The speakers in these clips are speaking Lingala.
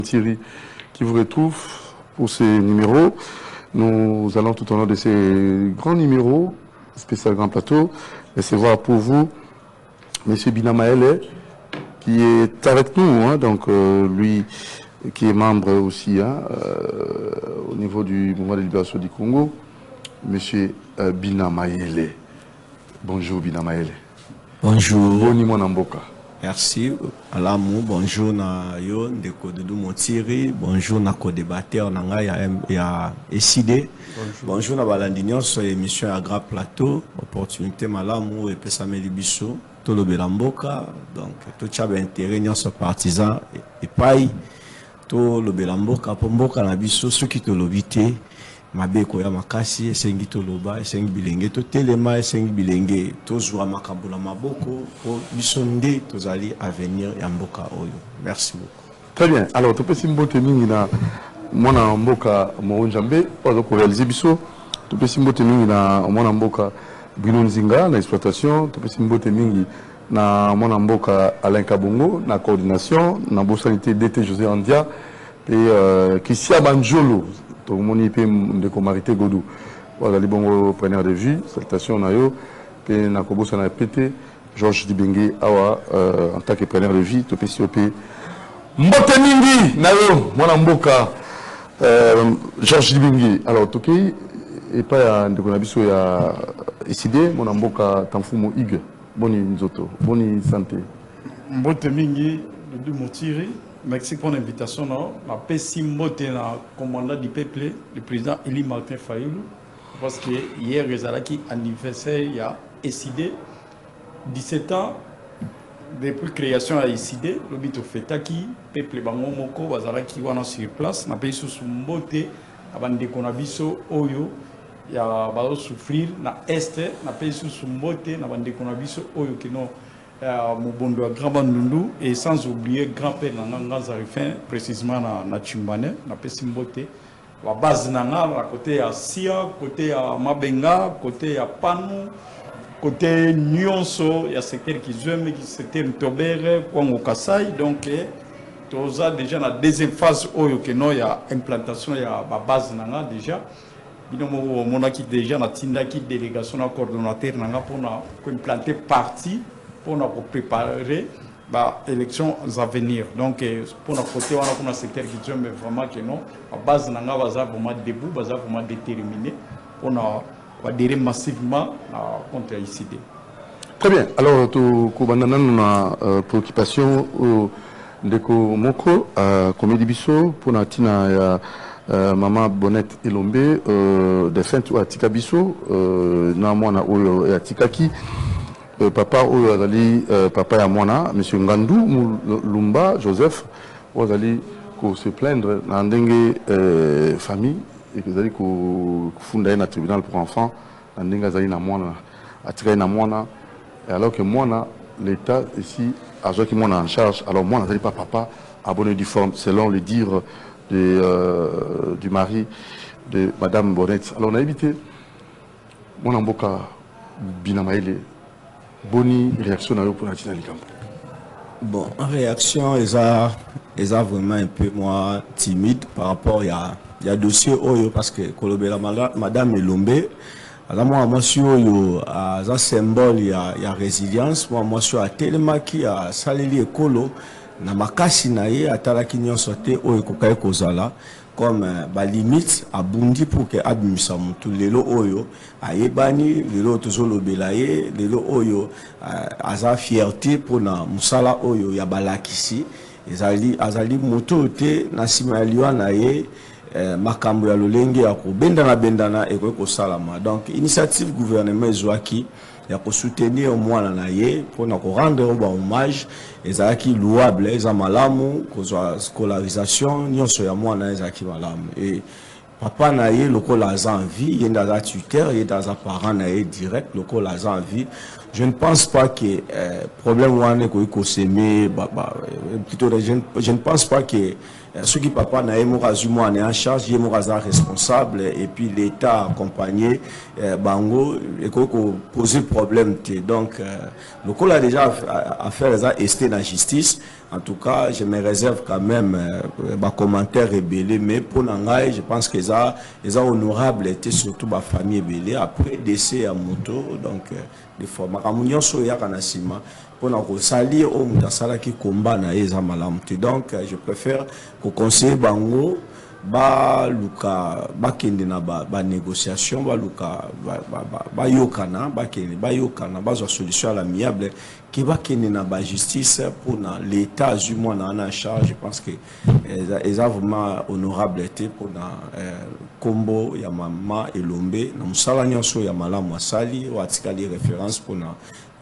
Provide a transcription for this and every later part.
Thierry qui vous retrouve pour ces numéros. Nous allons tout au long de ces grands numéros, spécial grand plateau, recevoir pour vous M. Binamaele qui est avec nous, hein, donc lui qui est membre aussi au niveau du mouvement de libération du Congo, M. Binamaele. Bonjour Binamaele. Bonjour. Boni Mwanamboka. Merci. Alamu, bonjour na yo, ndeko de Montiri, bonjour na co-débatteur na nga ya SID. Bonjour na balandinyon sur émission à Grand Plateau, opportunité malamu et pesameli biso, to lo belamboka, donc to tchabe intérêt nyon so partisan et paille, to lo belamboka pomboka na biso ceux qui to lobité. Mabeko ya makasi esengi toloba esengi bilenge to telema esengi bilenge to zwa makabula maboko po bisonde tozali avenir ya mboka oyo. Merci beaucoup. Très bien. Alors to pesi mbote mingi na mwana mboka Mounjambe ozo ko réaliser biso. To pesi mbote mingi na mwana mboka Bruno Nzinga na exploitation, to pesi mbote mingi na mwana mboka Alain Kabongo na coordination, na bosanité DT José Andia et Kissia Banjolo. Tout le monde de Comarité Godou. Voilà les bons preneurs de vue. Salutations Nayo. Et Nakobo Sana pété. Georges Dibengue Awa en tant que preneur de vue. Tout PCOP. Mbote Mingi Nayo. Moi Mboka. Georges Dibengue. Alors tout qui et pas de Konabiso ya décidé. Moi Mboka Tanfumo Ig. Boni Nzoto. Boni santé. Mbote Mingi de Montiri. Merci pour l'invitation. Je suis le commandant du peuple, le président Eli Martin Fayoulou, parce que hier, il y a anniversaire, il y a SID, 17 ans depuis la création de SID, le bito fetaki, le peuple Bangomoko, Bazaraki, wana sur place, na pays sous mbote, avant de konabiso, oyo, il y a souffrir, na est, na pays sous mbote, na bande konabiso, oyo, qui non. Mobondo Grand Bandundu et sans oublier grand-père Nanga Zarifin précisément na Chimbane na Pesimbote la base Nanga la côté à Sia côté à Mabenga côté à Panu côté Nyonso il y a secteur qui j'aime qui secteur Tobere Kwango Kasai donc toza déjà la deuxième phase oyo que non il y a implantation il y a base Nanga déjà binomo monaki déjà na tindaki délégation na coordonnateur Nanga pour implanter partie pour nous préparer l'élection à venir. Donc, pour notre côté, on a un secteur qui mais vraiment que non, à base, on a vraiment debout, vraiment déterminé pour nous adhérer massivement contre l'ICD. Très bien. Alors, tout une préoccupation de Moko, Comédie Bisso, pour Natina, Maman Bonnette Elombe, de fin à Tika Bisso, Namwana et Atikaki. Papa Ozali, papa et Mona, M. Ngandou, Lumba, Joseph, Ozali, se plaindre dans une famille et que Zali fonder un tribunal pour enfants, dans une Zali na Mona, attirer na Mona, alors que Mona, l'État ici, a joué qui Mona en charge, alors Mona Zali pas papa, abonné du forme, selon le dire du mari de Madame Bonnette. Alors on a évité, Mona Mboka Binamaele. Bonne réaction pour la Likambo. Bon, réaction est vraiment un peu moins timide par rapport à dossier Oyo parce que Kolobela Madame Elombe, moi sur Oyo, un symbole il y a résilience, moi sur tellement qui a saleli ekolo na makasi na ye atalaki nyonso te Oyo kokai kozala comme limite à Bundi pour que abimisa mutu lelo oyo ayebani lelo tozolo belaye lelo oyo aza fierté pour na musala oyo ya balakisi azali mutu te na sima liwa na ye makambo ya lolenge ya bendana eko salama. Donc initiative gouvernement ezwaki ya ko soutenir mwana na ye pour na ko rendre hommage ezaki louable eza malamu kozwa scolarisation nyonso ya mwana ezaki malamu et papa na ye lokola aza en vie yenda za tuteur yenda za parent na ye direct lokola aza en vie. Je ne pense pas que problème wana ko s'aimer plutôt je ne pense pas que ce qui papa na emo razumo en charge yemo raza responsable et puis l'état accompagné bango et ko poser problème. Donc le col a déjà affaire à ester dans la justice En tout cas, je me réserve quand même des commentaires rebellés, mais pour Nangaï, je pense qu'ils ont honorable été surtout ma famille rebellée après décès à moto, donc des fois, ma communion soya kanasima pour nous salir au mutasala qui combat na eza malamte. Donc, je préfère qu'on conseille bango ba luka ba kende na ba négociation ba luka ba yokana ba kende ba yokana ba solution à l'amiable qui va kende na ba justice pour na l'état du moins en charge. Je pense que ils ont vraiment honorable été pour na combo ya mama Elombe na musala nyonso ya malamu asali ou atikali référence pour na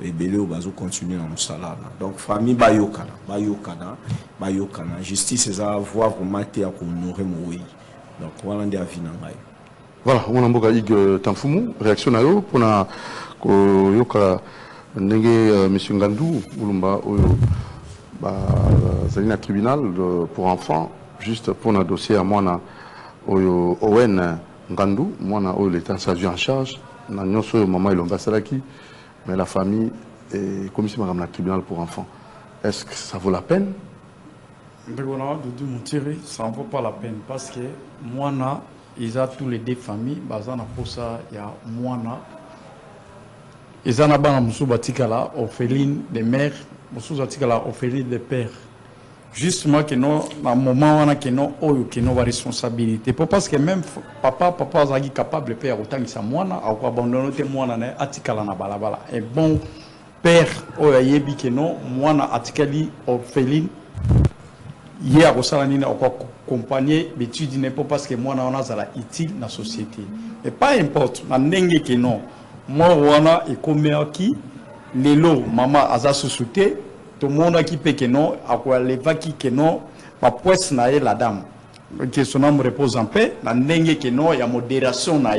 ebele au bazo continuer na musala. Donc famille ba yokana justice eza voir vraiment te ya honorer moi. Donc voilà ndi avis na ngai. Voilà, on a mboka Ig Tamfumu réaction na yo pona ko yoka ndenge monsieur Ngandou Mulumba oyo ba zalina tribunal pour enfants juste pour un dossier à moi oyo Owen Ngandou moi oyo l'état s'agit en charge na nyonso maman Elomba Salaki mais la famille est commissaire madame la tribunal pour enfants. Est-ce que ça vaut la peine? Ça ne vaut pas la peine parce que moi, ils ont tous les deux familles, il y a moi, ils ont la orpheline des mères, orpheline des pères. Justement, que nous, à un moment où nous avons responsabilité. Parce que même papa est capable de faire autant que ça, moi, à abandonner moi, et bon père, moi, orpheline. Hier, au Salanine, on a accompagné l'étude n'est pas parce que moi, on a utile dans la société. Et pas importe, on a que non. Moi, on a et combien qui, les lots, maman, a sous-souté, tout le monde qui peut que non, à quoi les vaquis que non, ma poisse n'a la dame. Que son âme repose en paix, on a que non, il y a modération n'a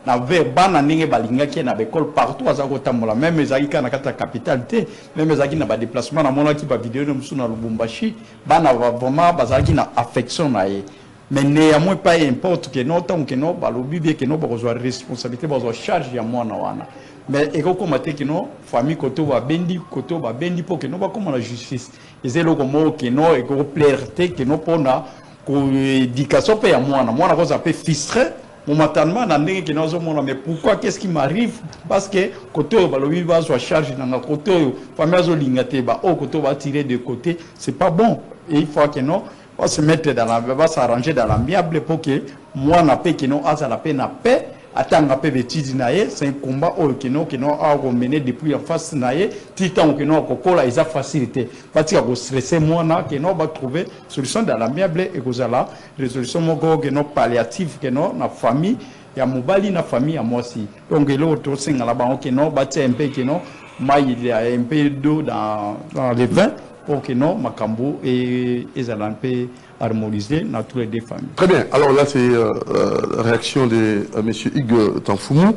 na verba na ndenge balinga qui na école partout azako tambola même ezaki kana kata capitalité même ezaki na ba déplacement na mona ki ba vidéo na musu na Lubumbashi bana vraiment bazaki na affection na ye mais néanmoins pas importe que non tant que non balobi bien que non bazwa responsabilité bazwa charge ya mwana wana mais eko komate que non famille koto ba bendi pour que non ba comme la justice ezelo komo que non eko plaire que non pona ko éducation pe ya mwana ko ça peut frustrer momentanément, mais pourquoi qu'est-ce qui m'arrive? Parce que côté balobi va soit charge dans côté famille lingate ba au côté va tirer de côté, c'est pas bon. Et il faut que non, va se mettre dans la va s'arranger dans l'amiable pour que moi na paix que non à la paix na paix attendre paix étude naé, c'est un combat au que non a mené depuis en face naé, titan que non kokola ils a facilité. Parce que stresser moi na que non va trouver solution dans l'amiable et que ça là résolution moko que non palliative que non na famille ya mobali na famille à moi aussi. Donc l'autre c'est là-bas que non bâtir un peu que non il y a un peu d'eau dans les vins pour que non makambo et ils allaient un peu harmoniser dans tous les deux familles. Très bien. Alors là, c'est la réaction de M. Ig Tamfumu.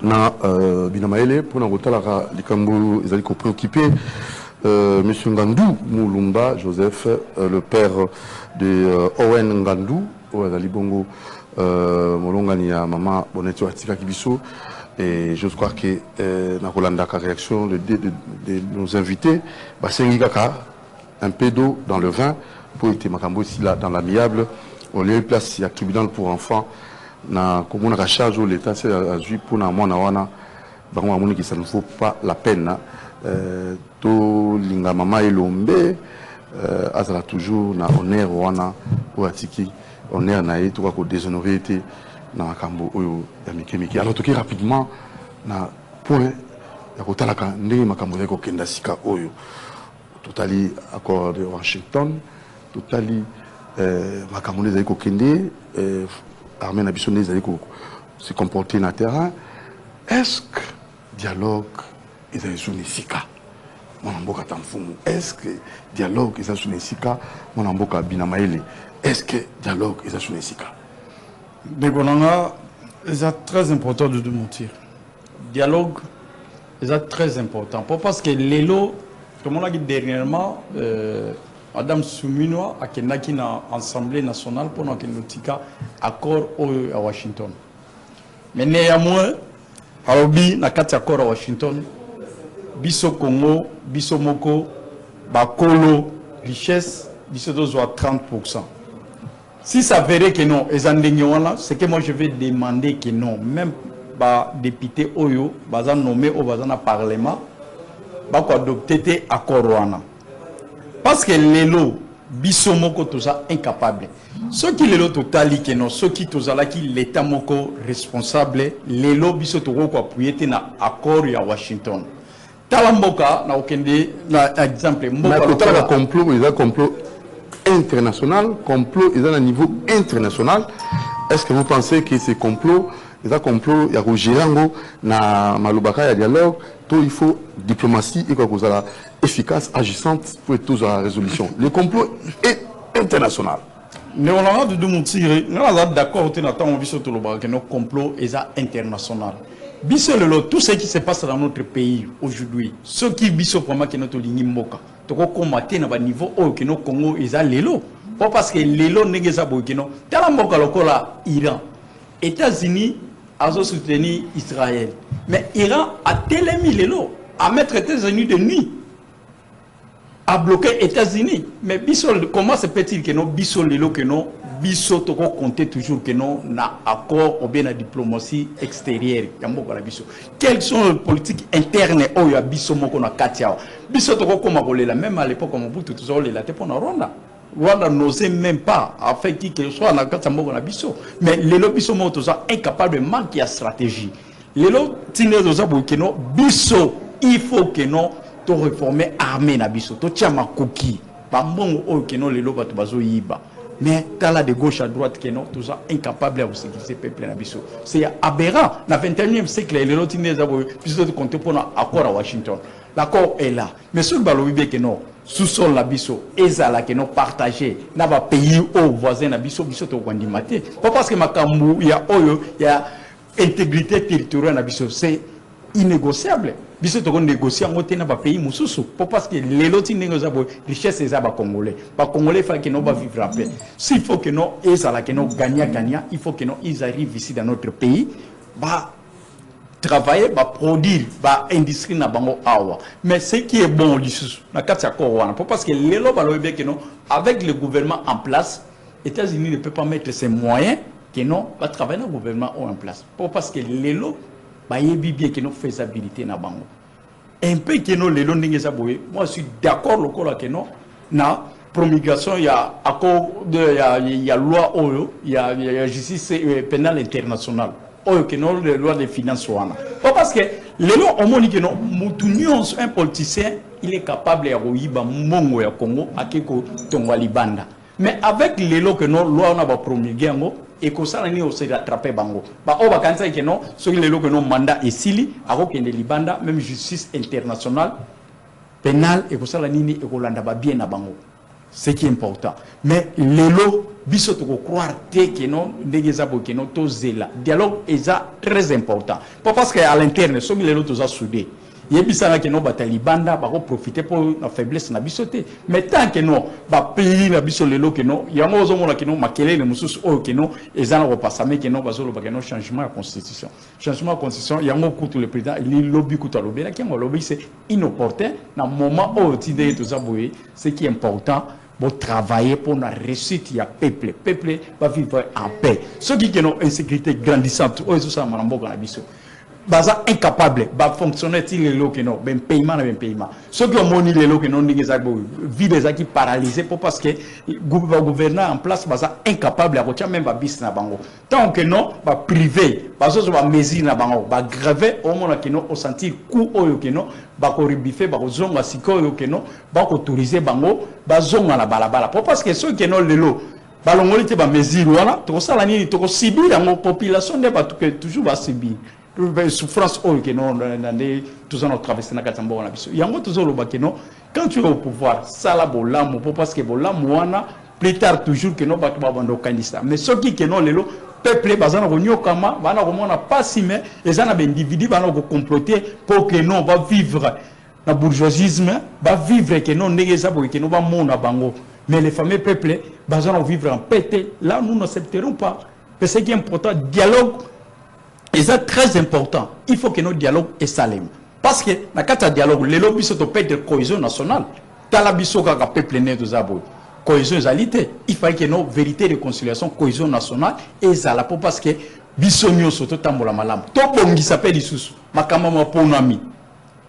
Na Binamaele, pour nous retarder les Kambo, ils allaient préoccupé. M. Ngandou Mulumba Joseph, le père de Owen Ngandou, Oazali Bongo, Molongania, Maman Boneto Atika Kibiso. Et je crois que na Rolanda la réaction de nos invités, bah c'est un peu d'eau dans le vin pour être makambo ici là dans l'amiable. On lui place il y a tribunal pour enfants. Na comme on a charge où l'État c'est à jouer pour na mwana wana. Vraiment à que ça ne vaut pas la peine. To linga mama Elombe azala toujours na honneur wana pour atiki honneur na ye to ko déshonorer été na makambo oyo ya mikemiki. Alors toki rapidement na point ya kotalaka ndenge makambo ya ko kenda sika oyo totali accord de Washington totali makambo les ko kende armée na biso les ko se comporter na terrain. Est-ce que dialogue est sur sika mon mboka Tamfumu? Est-ce que dialogue est sur sika mon mboka Binamaele? Est-ce que dialogue est sur sika? C'est très important de mentir. Dialogue, c'est très important. Parce que l'élo, comme on l'a dit dernièrement, Madame Souminoa a été dans l'Assemblée nationale pour un accord à Washington. Mais néanmoins, Harobi n'a qu'un accord à Washington, Biso Congo, Biso Moko, Bakolo, richesse, biso doit 30%. Si ça verrait que non, c'est que moi je vais demander que non, même bah député Oyo, bah nommé au bah parlement, bah adopter accord wana. Parce que les lots, biso moko tout ça incapable. Ceux qui les lots totali que non, ceux qui tout ça là qui l'état moko responsable, les lots biso to ko appuyer na accord ya Washington. Talamboka na okende na exemple mboka le complot, il y a complot international, complot ils ont un niveau international. Est-ce que vous pensez que ces complots, il y a complot, il y a Rogerango, na Malubaka, il y a dialogue, tout il faut diplomatie et quoi que ça efficace, agissante pour tous à la résolution. Le complot est international. Nous sommes d'accord, on vit sur tout le monde que nos complots sont international. Tout ce qui se passe dans notre pays aujourd'hui, ceux qui vivent pour moi que notre ligne moka, tu peux combattre à niveau où que nos Congo ils ont l'élo, pas parce que l'élo n'est pas bon que non. Tellement moka lokola Iran, États-Unis a soutenu Israël, mais Iran a tellement mis l'élo à mettre États-Unis de nuit, à bloquer États-Unis. Mais comment se peut-il que non biso l'élo que non biso to compter toujours que non na accord ou bien la diplomatie extérieure quelles sont les politiques internes où ya biso moko na katia biso to koma kolela même à l'époque comme Mobutu toujours les laté pour na Rwanda n'osait même pas afin qui que soit na katia moko na biso mais les biso moko to ça incapable de manquer de stratégie les lots tine to ça que non biso il faut que non to réformer armée na biso to tia makoki ba mbongo o que non les lots bato bazo yiba. Mais dans la de gauche à droite, qui non, tout ça incapable à vous sécuriser le peuple. C'est aberrant. Dans le 21e siècle, les autres ils compter pour un accord à Washington. L'accord est là. Mais sur le ballon, sous-sol la biso, et ça là qui non partagé, n'a pas pays aux voisins la biso, biso to gwandimate. Pas parce que makambu, il y a intégrité territoriale la biso, c'est innégociable. Biso to négocier en côté na ba pays mususu pour parce que les lotis négocier richesse c'est ba congolais faut que nous va vivre en paix s'il faut que nous et ça là que nous gagnant il faut que nous ils arrivent ici dans notre pays bah travailler bah produire bah industrie na bango awa mais ce qui est bon lisusu na kati wana parce que les lots balobe que non avec le gouvernement en place États-Unis ne peut pas mettre ses moyens que non va travailler le gouvernement en place parce que les lots bah yebi bien que nos faisabilité na bango un peu que nos les lots n'engagent boye moi je suis d'accord le col que non na promulgation il y a accord de il y a loi oyo il y a justice pénale internationale oyo que non les lois de finances wana parce que les lots on moni que non mutunyon un politicien il est capable ya royiba mbongo ya Congo akeko tongwa libanda mais avec les lots que non loi on a ba promulguer ngo et que ça ni aussi rattraper bango ba o ba kanza que non ceux les lots que non mandat et sili ako kende libanda même justice internationale pénale et que ça ni et ko landa ba bien na bango ce qui est important mais les lots biso to croire que non ndegeza bo que non to zela dialogue est très important pas parce que à l'interne ceux les lots to za soudé yebisana que non batali banda ba ko profiter pour la faiblesse na bisoté mais tant que non ba pays na biso lelo que non yango ozomona que non makelele mususu o que non ezana ko passer que non bazolo ba que non changement de constitution yango kutu le président il lobby kutu lobby qui on lobby c'est inopportun na moment où tide tout ça boye ce qui est important pour travailler pour la réussite ya peuple va vivre en paix ceux qui ont insécurité grandissante o eso ça manamboka na biso baza incapable ba fonctionner ti les lots que non ben paiement ceux qui ont moni les lots que non ningeza bo vie des qui paralysé pour parce que gouvernement en place baza incapable à retirer même ba bis na bango tant que non ba privé bazo ba mesure na bango ba graver au moins que non au sentir coup oyo que non ba ko ribife ba ko zonga sikoyo que non ba ko autoriser bango ba zonga na balabala pour parce que ceux qui non les lots balongoli te ba mesure wana to sala nini to ko subir la population de ba toujours ba subir souffrance au que non tous en traversé na katambo na biso yango toujours le bakeno quand tu es au pouvoir ça la bolamo parce que bolamo wana plus tard toujours que non batu bando candidat mais ceux qui que non lelo peuple bazana ko nyokama bana ko mona pas si mais les ana ben individu bana ko comploter pour que non va vivre na bourgeoisisme va vivre que non ndegeza bo que non va mona bango mais les fameux peuples bazana vivre en paix là nous n'accepterons pas parce que c'est important dialogue. Et c'est très important. Il faut que nos dialogues est salem. Parce que dans le dialogue, les lobbies sont au pays de cohésion nationale. Talabiso kaka peuple né de Zabo. Cohésion égalité. Il fallait que nos vérité de conciliation, cohésion nationale, et ça la parce que bisonyo soto tambola malam. To bongi s'appelle isusu. Makama ma ponami.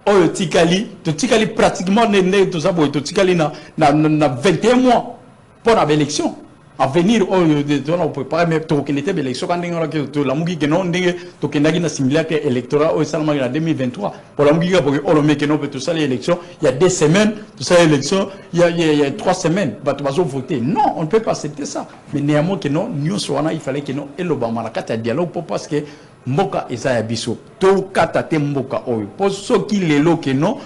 Oyo tikali, to tikali pratiquement né de Zabo, to tikali na 21 mois pour l'élection. À venir, on peut pas mais to qu'il était l'élection quand on la mugi que non ndenge to kendagi na simulacre électoral au Salma en 2023 pour la mugi pour on le met que non peut tout ça l'élection il y a 2 semaines tout ça l'élection il y a 3 semaines bah tu vas voter non on ne peut pas accepter ça mais néanmoins que non nous soana il fallait que non et le bamana kata dialogue pour parce que mboka eza biso to kata te mboka oyo pour ceux qui les lo que non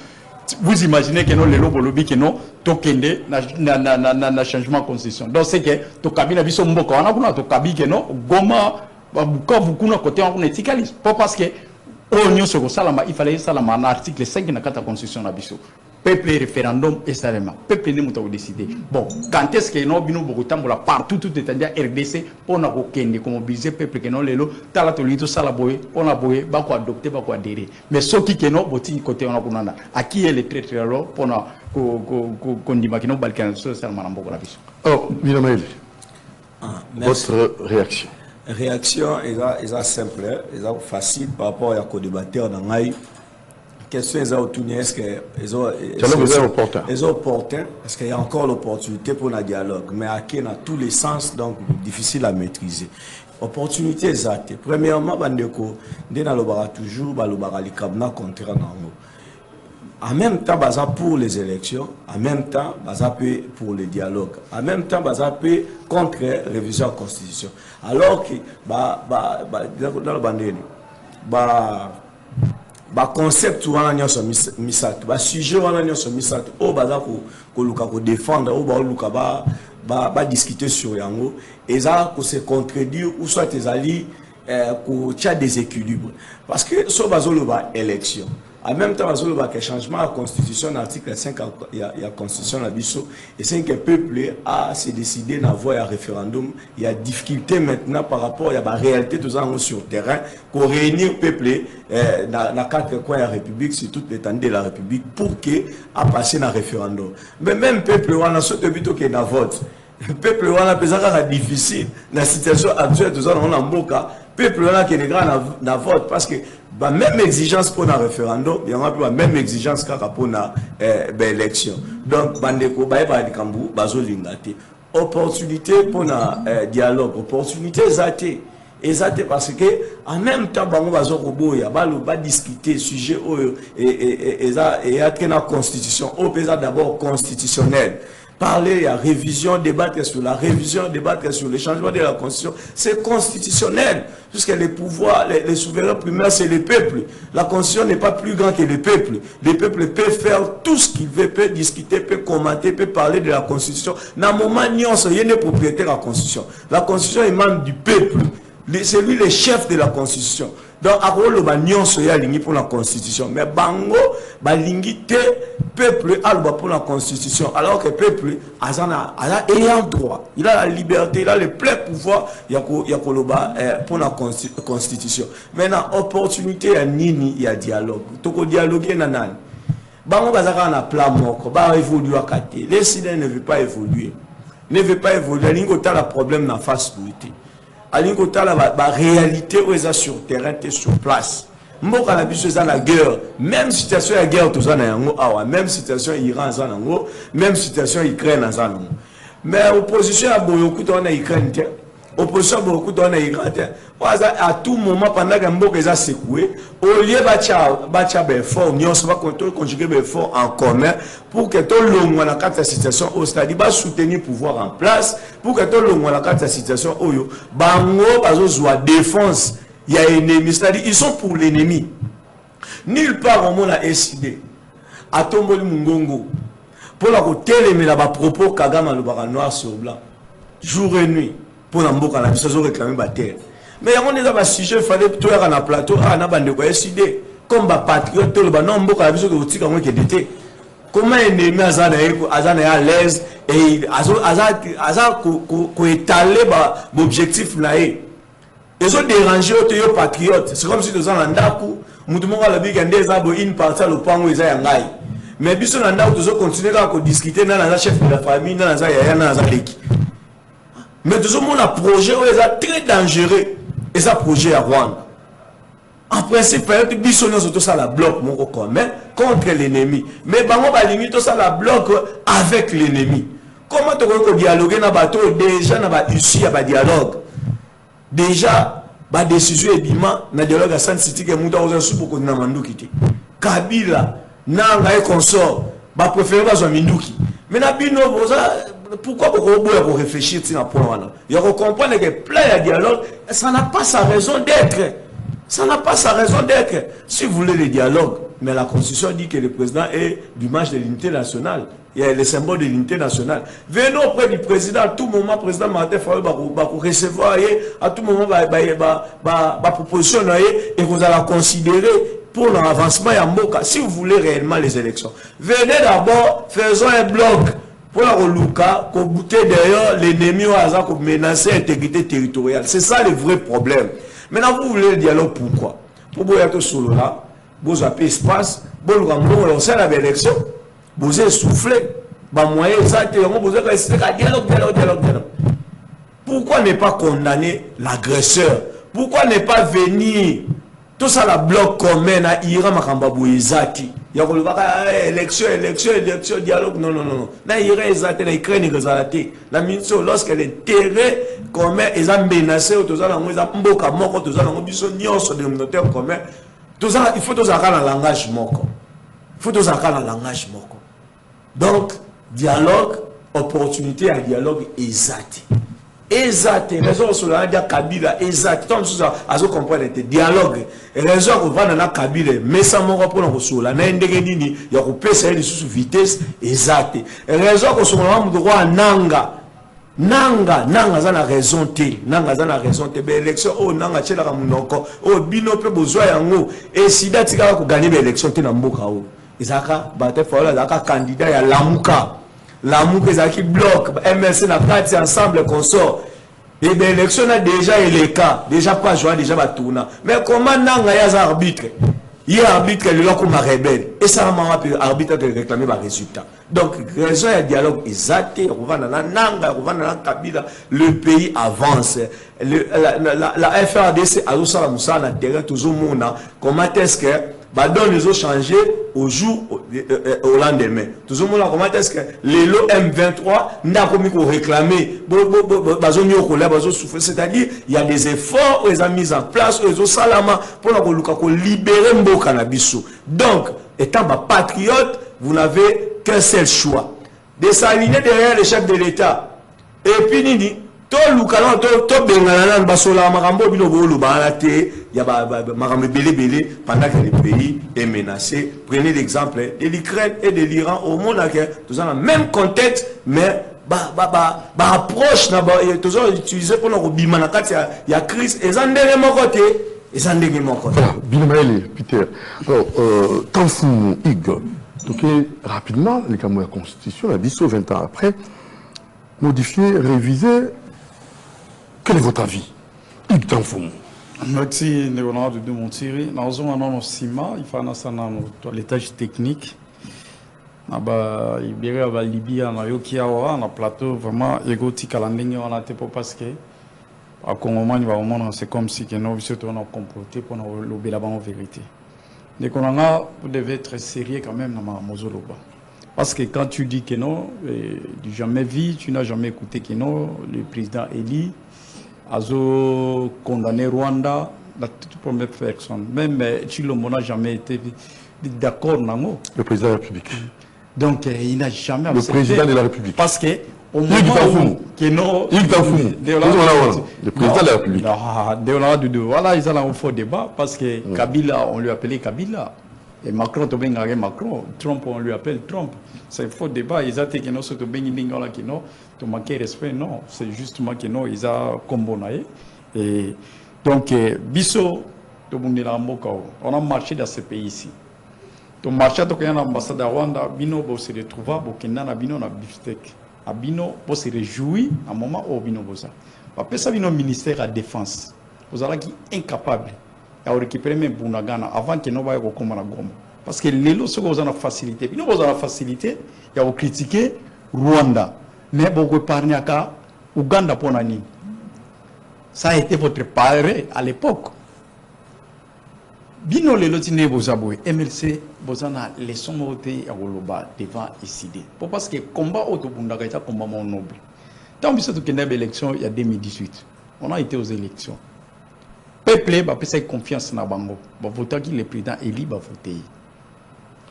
vous imaginez que non les lobes lobby que non tokende na changement de constitution donc c'est que to kabina biso mboka wana kuna to kabi que non goma bukavu kuna côté on etikali pas parce que onyo soko salama il fallait salama na article 5 na kata constitution na biso peuple référendum et salama peuple ne muta décider bon quand est-ce que non bino bokotambola partout tout c'est-à-dire RDC pour na kokende comme mobiliser peuple que non lelo tala to lito sala boye on a boye ba ko adopter ba ko adhérer mais ce qui que non boti côté on a kunana à qui est le traité alors pour na ko ndima que non balkan so salama na mboko la biso oh Minamaël votre réaction est simple est facile par rapport à co débatteur dans ngai question est autour est-ce que ils ont opportun parce qu'il y a encore l'opportunité pour un dialogue mais à qui dans tous les sens donc difficile à maîtriser opportunité exacte premièrement bandeko ndena lobara toujours balobara likabna contrat nango en même temps baza pour les élections en même temps baza pour le dialogue en même temps baza contre révision de la constitution alors que dans le bandeni concept wana nyonso misato ba sujet wana nyonso misato o baza ko luka ko défendre o ba luka ba discuter sur yango eza ko se contredire ou soit ezali ko tia déséquilibre parce que so bazolo ba élection en même temps bazolo ba changement à la constitution article 5 il y a constitution la biso et c'est que peuple a se décider na voie à référendum il y a difficulté maintenant par rapport à la réalité de ça sur terrain pour réunir peuple dans quatre coins de la République sur toute l'étendue de la République pour que à passer dans référendum mais même peuple on a sauté plutôt que dans vote peuple on a pesaka difficile la situation actuelle de ça on a mboka peuple on a qui est grand dans vote parce que même exigence pour un référendum, il y a la même exigence pour une élection. Donc, bandeko baeba dikambu bazo lingate. Opportunité pour un dialogue, opportunité zate. Exact parce que en même temps bango bazo koboya ba discuter sujet et la constitution au pesa d'abord constitutionnel. Parler à révision, débattre sur la révision, débattre sur le changement de la constitution, c'est constitutionnel. Puisque les pouvoirs, les souverains primaires, c'est le peuple. La constitution n'est pas plus grande que le peuple. Le peuple peut faire tout ce qu'il veut, peut discuter, peut commenter, peut parler de la constitution. Dans le moment où il y a une propriété de la constitution. La constitution est membre du peuple. C'est lui le chef de la constitution. Donc, à quoi le bagnon soya lingi pour la constitution. Mais bango, balingi te peuple alba pour la constitution. Alors que peuple a ayant droit. Il a la liberté, il a le plein pouvoir. Il y a pour la constitution. Maintenant, opportunité à nini, il y a dialogue. Toko dialoguer nanan. Bango bazaka na plan moko, ba évoluer à côté. Les Sidens ne veulent pas évoluer. Ne veut pas évoluer. Lingo ta la problème na face vérité. Alinko la réalité où ils sont sur terrain, sur place. Mboka na biso za na guerre, même situation ya guerre tout ça na yango awa, même situation Iran za nango, même situation Ukraine za nango. Mais opposition a beaucoup de na Ukraine, opposition a beaucoup de na Iran. À tout moment pendant que mboka est secoué, au lieu bacha be fort, nous va conjuguer be fort en commun pour que tout le monde na carte situation au stade ba soutenir pouvoir en place pour que tout le monde na carte situation oyo bango bazo zoa défense. Il y a ennemi, c'est-à-dire ils sont pour l'ennemi. Nulle part au monde a décidé à Tomboli Mungongo pour la côté les propos Kagame le bara noir sur blanc jour et nuit pour la mboka la biso réclamer ba terre. Mais on est dans un sujet il fallait tout à un plateau na bande ko décider comme ba patriote to le ba non mboka la biso ko tika mo ke dété. Comment ennemi azana à l'aise et aza ko étaler ba objectif naé. Ils ont dérangé aux patriotes. C'est comme si nous avons un daku. Nous avons une partie de l'opang où ils ont. mais biso na ndako tozo continuer à discuter na la chef de la famille na za yaya na za leki mais tozo mon projet est très dangereux et ça projet à Rwanda en principe biso nous auto ça la bloc mon commun contre l'ennemi mais bango ba limite ça la bloc avec l'ennemi. Comment tu peux dialoguer na bateau déjà na ba ici ya ba dialogue déjà ba décision ebima na dialogue à San City que muta oza su beaucoup na manduki te Kabila nanga et consort ba préférer ba zo minduki mais na bino boza pourquoi pour réfléchir sur un point là il faut comprendre que plein de dialogue ça n'a pas sa raison d'être. Ça n'a pas sa raison d'être. Si vous voulez le dialogue, mais la Constitution dit que le président est l'image de l'unité nationale. Il y a le symbole de l'unité nationale. Venez auprès du président, à tout moment, le président Martin Fayulu va recevoir, à tout moment, va proposition, et vous allez la considérer pour l'avancement à Mboka, si vous voulez réellement les élections. Venez d'abord, faisons un bloc pour la relouka, qu'on bouter derrière l'ennemi au hasard, qu'on menacer l'intégrité territoriale. C'est ça le vrai problème. Maintenant, vous voulez le dialogue, pourquoi? Pour vous être solo là, vous avez espace, vous avez lancé l'élection, vous avez soufflé, vous avez dialogue. Pourquoi ne pas condamner l'agresseur? Pourquoi ne pas venir tout ça la bloc commun à Iran Makambabou Izati? Il y a élection, dialogue. Non. Na Iran Izati, na Ukraine Izati. La mission, lorsqu'elle est terrée, commun, ils ont menacé, ils ont mboka moko, ils ont biso nyonso de communautaire commun. Il faut tous avoir un langage moko. Il faut tous avoir un langage moko. Donc, dialogue, opportunité à dialogue Izati. Exact, raison sur la Kabila, exact, comme ça, à ce qu'on peut être dialogue, raison qu'on va dans la Kabila, mais ça m'a rappelé au sol, la Nendegeni, il y a coupé ça sous vitesse, exact, raison qu'on soit en droit Nanga, ça n'a raison T, Nanga, ça n'a raison T, l'élection, oh, Nanga, tchela Ramunoko, oh, Bino, peu besoin yango, et si d'ailleurs qu'on gagne l'élection, t'es dans Mboka, Isaka, Bate Fola, Zaka, candidat, il y a Lamuka. L'amour que ça qui bloque, MLC n'a pas été ensemble qu'on sort. Et bien l'élection a déjà les cas, déjà pas joué, déjà va tourner. Mais comment n'a-t-il y a arbitre? Il y a arbitre qui est là comme un rebelle. Et ça m'a rappelé arbitre qui réclame le résultat. Donc, raison et dialogue exact, on va dans la Nanga, on va dans la Kabila, le pays avance. La FRDC a aussi la terrain toujours monde. Comment est-ce que Badon les ont changé au jour, au lendemain. Tout le monde a comment est-ce que les lots M23 n'a pas mis qu'on réclamer, c'est-à-dire il y a des efforts, ils ont mis en place, ils ont salama pour libérer Mboka na biso. Donc, étant patriote, vous n'avez qu'un seul choix, de s'aligner derrière le chef de l'État. Et puis Nini, tout le canon, tout Bengalana, Basola, Marambo, Bino, Banate, il y a Marambe Bélé, pendant que le pays est menacé. Prenez l'exemple de l'Ukraine et de l'Iran au monde, tous dans le même contexte, mais approche, tous utilisé pour nous bimanaka, il y a crise, et ça n'est mon côté. Et ça n'est mon côté. Bilmaël, Peter, alors, tant fou, Hugues, donc rapidement, les Camerounais, la Constitution, la 10 ou 20 ans après, modifier, réviser. Quel est votre avis? Hugues Tanfoum. Merci, Léonard de Montiri. Nous avons un ciment, il faut un l'étage technique. Il y a un Libye, un plateau vraiment égotique à l'ending, on a pas parce que à Congo, c'est comme si nous avons comporté pour nous lever la vérité. Donc, vous devez être sérieux quand même dans Mozoloba. Parce que quand tu dis que non, du jamais vu, tu n'as jamais écouté que non, le président Eli a condamné Rwanda, la toute première personne. Même Chilombo n'a jamais été d'accord. Le président de la République. Donc il n'a jamais accepté. Le président de la République. Parce que au moment où le président de la République. Voilà, ils ont un faux débat parce que Kabila, on lui appelait Kabila. Et Macron, Macron. Trump, on lui appelle Trump. C'est un faux débat. Ils ont dit que non, c'est tu manquer respect. Non, c'est justement que non, ils ont combonaé. Et donc, Bisso, on a marché dans ce pays ici. On a marché dans l'ambassade à Rwanda, Bino, se retrouva, Bokena, Bino, na Biftek. À Bino, se réjouit à un moment où Bino, après ça, Bino, ministère de la Défense. Vous allez qui incapable. À récupérer même Bunagana avant que nous vayons au Goma. Parce que les lots sont en facilité. Nous avons la facilité, il y a critiquer Rwanda. Mais beaucoup parler à Ouganda pour nani. Ça a été votre paré à l'époque. Bino les lotine bozaboué MLC bozana les somoté à Woloba devant décider. Parce que combat autobunda est un combat mon noble. Tant que qu'il y a eu élection il y a 2018. On a été aux élections. Peuple va faire confiance dans Bango. Va voter qui le président élu va voter.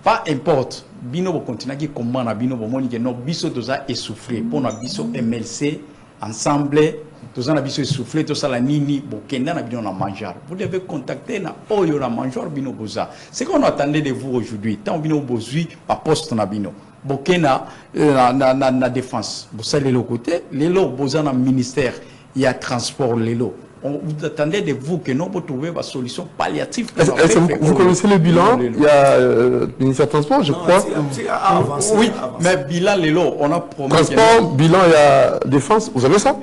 Pas importe. Bino va continuer qui combat na bino va monique no biso doza essoufflé pour na biso MLC ensemble. Tous les gens soufflé, tout ça la nini, bokenda na bino na manjar. Vous devez contacter na oyo na manjar bino boza. C'est qu'on attendait de vous aujourd'hui. Tant bino bozui pa poste na bino. Bokena na défense. Vous savez le côté, les lots boza na ministère, il y a transport les lots. Vous attendez de vous que nous pour trouver une solution palliative. Vous connaissez le bilan? Il y a le ministère du Transport, je crois. Oui, mais bilan les lots, on a promis. Transport, bilan, il y a défense. Vous avez ça?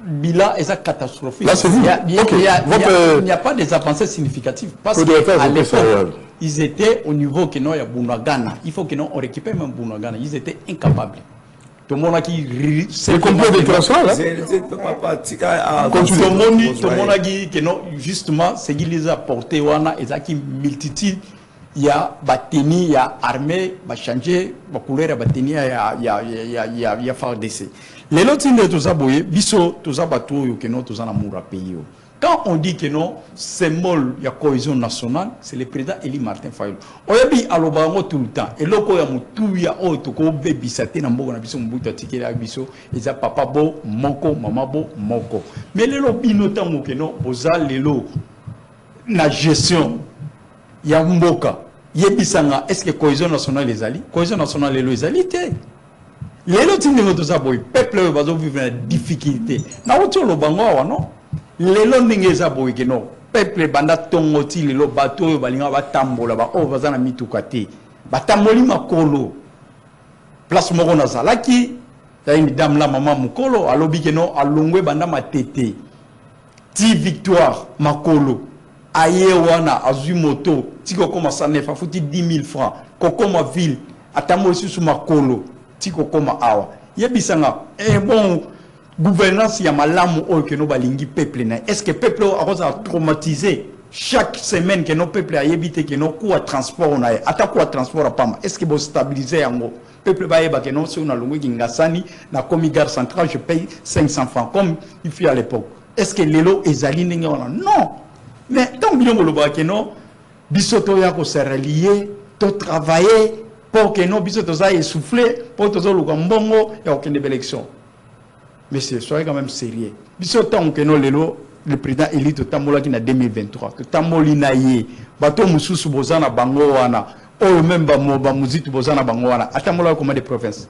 Bilan est catastrophique. Là, c'est vous. Il n'y a pas des avancées significatives. Parce qu'à l'époque, ils étaient au niveau que nous, il y a Bunagana. Il faut que nous récupère même Bunagana. Ils étaient incapables. Tout le monde qui c'est complètement déclencheur, hein? Tout le monde qui que non, justement, c'est qui les a portés, et qui multitude. Il y a Bateni, il y a armée, il y a changé, il y a couleur, il y a FARDC. Les autres de tout ça, biso, tout ça, que non, tout ça, n'a pays. Quand on dit que non, c'est molle, il y a cohésion nationale, c'est le président Eli Martin Fayulu. On a dit à l'Obango tout le temps. Et là, il y a autre ko bébé saté na mboka na biso mbuta tikeli a biso, eza papa bo moko, maman bo moko. Mais les lobby notamment que non, boza lelo na gestion ya mboka. Yebisanga, est-ce que cohésion nationale les alliés? Cohésion nationale les alliés? Les autres de tout ça, le peuple va vivre une difficulté. Na autre l'Obango non? Les londingés zaboy que non, peuple banda tongoti les bateaux balinga batambola ba o bazana mitukate batamboli makolo place moko na zalaki ya une dame la maman mukolo alobi que non alongwe banda matete ti victoire makolo aye wana azui moto tiko koma sanefa futi 10 000 francs kokoma ville atamboli susu makolo tiko koma awa yebisanga bon gouvernance ya malamu o que no balingi peuple na est-ce que peuple a traumatisé chaque semaine que nos peuple a évité que nos coûts à transport na ata coût à transport à pama est-ce que vous stabiliser yango peuple ba yeba que non si on a longue ngasani na komi gare centrale je paye 500 francs comme il fit à l'époque est-ce que lelo ezali ndenge wana non mais tant bien le ba que non bisoto ya ko se relier to travailler pour que non bisoto za essouffler pour to zo mbongo ya okende élection. Monsieur, soyez quand même sérieux. Biso tant que non le président élit to tamola qui na 2023. To tamoli na ye. Bato mususu bozana bango wana. O même ba muzitu bozana bango wana. Atamola comme des provinces.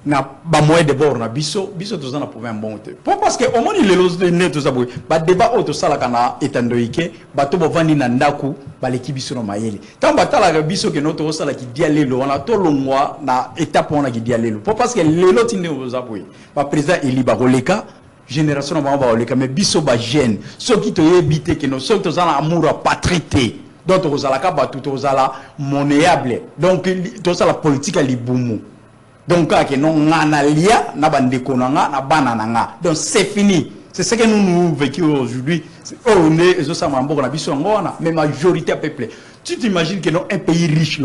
Na ba moyen de bord na biso to zana pour un bon te. Parce que au moins les los de net to zaboué. Ba débat auto sala kana etandoike, bato bo vandi na ndaku, ba l'équipe biso no mayele. Tant batala biso que notre sala qui dialelo on a to longwa na étape on a qui dialelo. Parce que les lots tinde to zaboué. Ba président eli ba roleka génération ba roleka mais biso ba jeune. Ceux qui te éviter que nos ceux to zana amour patrité. Donc to zala ka ba to zala monnayable. Donc to zala politique ali bumu. Donc, donc c'est fini. C'est ce que nous vécons aujourd'hui. Mais majorité peuple. Tu t'imagines que nous un pays riche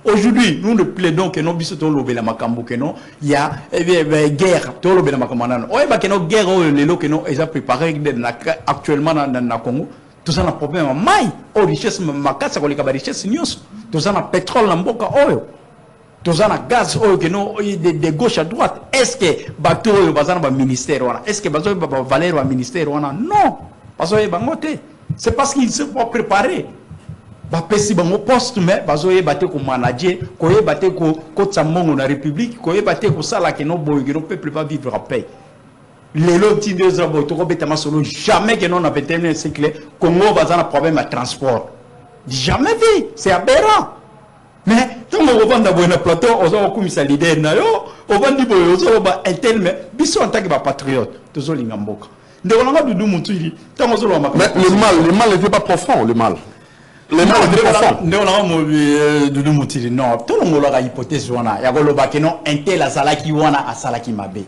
aujourd'hui, nous ne plaidons que nous bisous la makambo que non, il y a guerre, tout le makambo. On est que nos guerre que nous ont préparé actuellement dans le Congo. Tout ça n'a problème. Mais aux richesses, makasa ko les richesses nyos. Tout ça n'a pétrole na mboka oyo. Tous les gaz de gauche à droite. Est-ce que bateau est ministère? Est-ce que bateau est valeur ministère? Non. C'est parce qu'ils ne sont pas préparés. Si on poste, mais bateau est battu comme manager, qu'on est battu comme Tsamongo na République, qu'on est battu comme ça là que nos peuple va vivre en paix. Les lots jamais que nous avons terminé ce cycle, Congo va avoir un problème de transport. Jamais vu. C'est aberrant. Mais quand on va dans le plateau, on va comme ça leader na yo, on va dire on va intel mais biso en tant que patriote, toujours l'ingamboka. De on a du mutuili, tant on mais le mal n'était pas profond, le mal. les mal étaient profonds. Non, tout le monde a hypothèse. Il y a un tel azalaki wana asalaki mabe.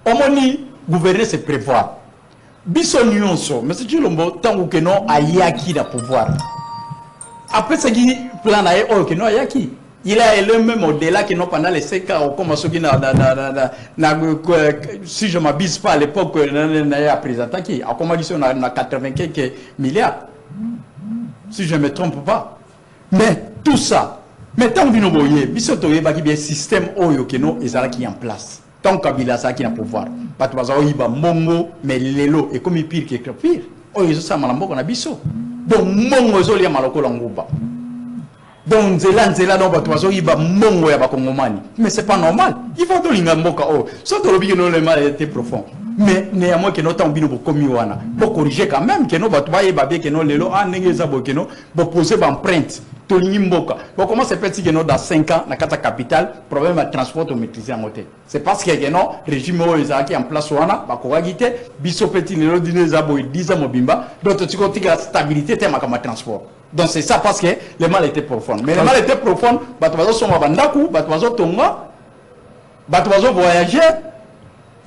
Omoni, gouverner c'est prévoir. Biso nyonso, mais c'est tu l'ombo tant que non ayaki da pouvoir. Après ce qui plan na oh que non ayaki. Il a le même au-delà que non pendant les 5 ans comme si je m'abuse pas à l'époque n'a présenté qui a comment dit on a 80 quelques milliards. Si je ne me trompe pas. Mais tout ça, mais tant que nous voyons, biso to yeba ki bien système oyo que non ezala qui en place. Tant Kabila ça qui na pouvoir. Pas to baza oyiba mongo mais lelo et comme pire que pire. Oyo ça malambo na biso. Donc mongo zo lia maloko languba. Donc nzela donc bato bazoyiba mongo ya bakongomani. Mais c'est pas normal. Il faut to linga mboka oh. Surtout lobi que non le mal était profond. Mais néanmoins que notre ambino komi wana pour corriger quand même que nos bato ba yeba que non lelo a nengeza bo que non bo poser empreinte to mboka bon comment c'est petit que non dans 5 ans na kata capitale problème de transport au maîtriser en hôtel c'est parce que non régime o ezaki en place wana ba ko gagité biso petit lelo dineza bo 10 ans mobimba donc tu côté la stabilité tema comme transport donc c'est ça parce que le mal était profond mais le mal était profond bato bazo soma bandaku bato bazo tonga bato bazo voyager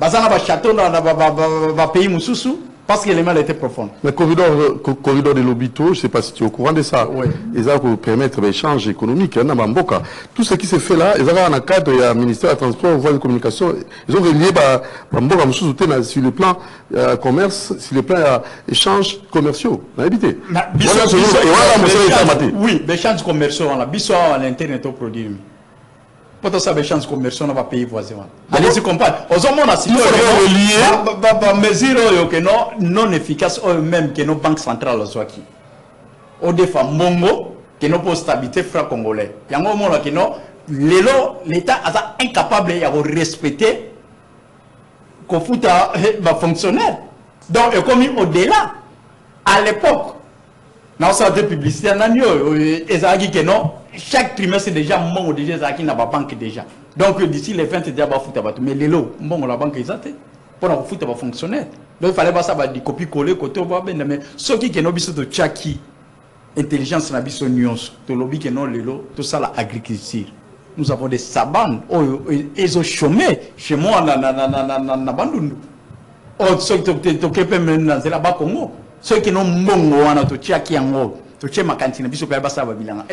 bazana ba château dans pays mususu parce que les mal étaient profonds. Le corridor de l'Obito, je ne sais pas si tu es au courant de ça. Oui. Ils ont permettre l'échange économique. Tout ce qui se fait là, ils ont un cadre, il y a un ministère des Transports, voies de communication. Ils ont relié Mboka sur le plan commerce, sur le plan échange commerciaux. Oui, l'échange commerciaux, on a besoin à l'internet au produit. Pour ça, les chances commerciaux dans les pays voisins. Allez-y, comprendre. Aux hommes, on a cité des mesures non efficaces, même que nos banques centrales soient qui. Au défaut, Mongo, que nos pour stabilité franc congolais. Il y a un moment que l'État est incapable de respecter qu'on fout à fonctionnaire. Donc, comme au-delà, à l'époque, dans la santé publicitaire, chaque trimestre déjà mon déjà qui n'a pas banque déjà. Donc d'ici les 20 déjà ba fouta bato mais lelo bon la banque exacte pour la fouta ba fonctionnaire. Donc il fallait pas ça ba di copier coller côté ba ben mais ce qui no biso to chaki intelligence na biso nuance to lobby que non lelo tout ça la agriculture. Nous avons des sabanes ils ont chômé chez moi na bandundu. Oh ceux qui to kepe maintenant c'est là-bas Congo. Ceux qui n'ont mongo wana to chaki yango. Est-ce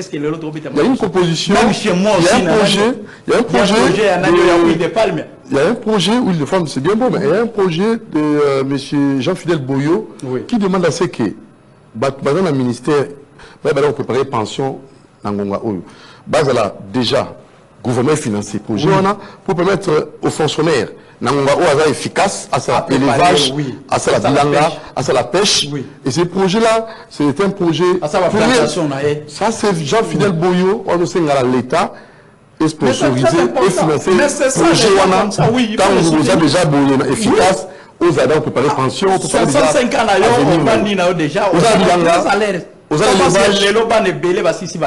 que le l'autre il y a une proposition, même chez moi aussi, il y a un projet où il de femmes, c'est bien beau, mais il y a un projet de M. Jean-Fidèle Boyo qui demande à ce que dans le ministère, on préparer pension dans Ngonga Oyo. Déjà, gouvernement financier projet pour permettre aux fonctionnaires Ngonga Oyo efficace à sa élevage, à sa bilanga, à sa la pêche. Et ce projet-là, c'est un projet. Ça, c'est Jean-Fidèle Boyo, on sait que l'État est sponsorisé et financé. Quand vous avez déjà efficace, aux adhérents pour préparer pension, pour préparer 65 ans déjà, aux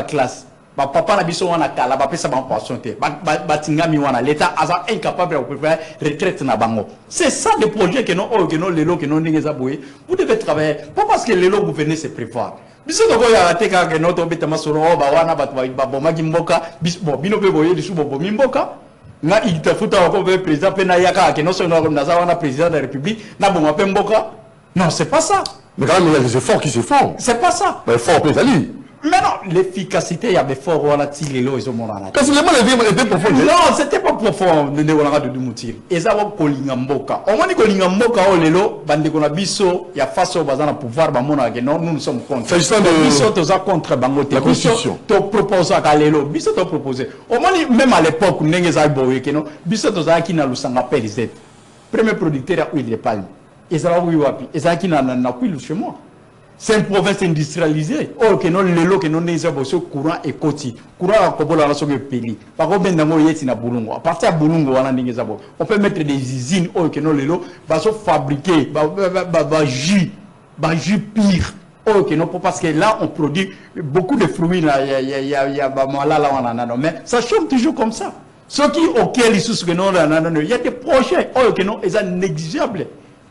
classe. Papa na biso wana kala ba pesa ba pension te ba tingami wana l'état asa incapable de préparer retraite na bango. C'est ça le projet que non lelo que non ndengeza boye. Vous devez travailler pas parce que lelo gouverner c'est prévoir. Biso to ya ateka que non to betama solo ba wana ba boma gimboka bon bino pe boye disu bo mimboka na itafuta ko be président pe na yaka que non solo na za wana président de la République na boma pe mboka. Non, c'est pas ça. Mais quand même il y a des efforts qui se font. C'est pas ça. Mais fort peut aller. Mais non, l'efficacité, il y avait fort, on a tiré l'eau, ils ont mon anat. Parce que les mots étaient profonds. Non, c'était pas profond, de Néolanga de Dumoutir. Et ça va Kolingamboka. Au moins, Kolingamboka, oh, lelo, Bandekona Bisso, il y a face au bazar à pouvoir, Bamona, non, nous sommes contre. S'agissant de. Bisso, tu as contre Bangote. La Constitution. Tu proposes à Lelo. Bisso, tu as proposé. Au moins, même à l'époque, où Nengeza Boye, non, Bisso, tu as qui n'a le sang à Périzet. Premier producteur à huile de palme. Et ça va, oui, wapi. Et ça qui n'a huile chez moi. C'est une province industrialisée. Oh, que non, le lot que non n'est pas courant et côté. Courant à Kobola la somme pays. Par contre, ben d'ango yeti na Bulungu. À partir de Bulungu, on peut mettre des usines. Oh, que non, le lot va se fabriquer. Jus pire. Oh, que non, parce que là, on produit beaucoup de fruits. Là, il y a mais ça change toujours comme ça. Ceux qui auxquels ils sont il y a des projets. Oh, que non, ils sont négligeables.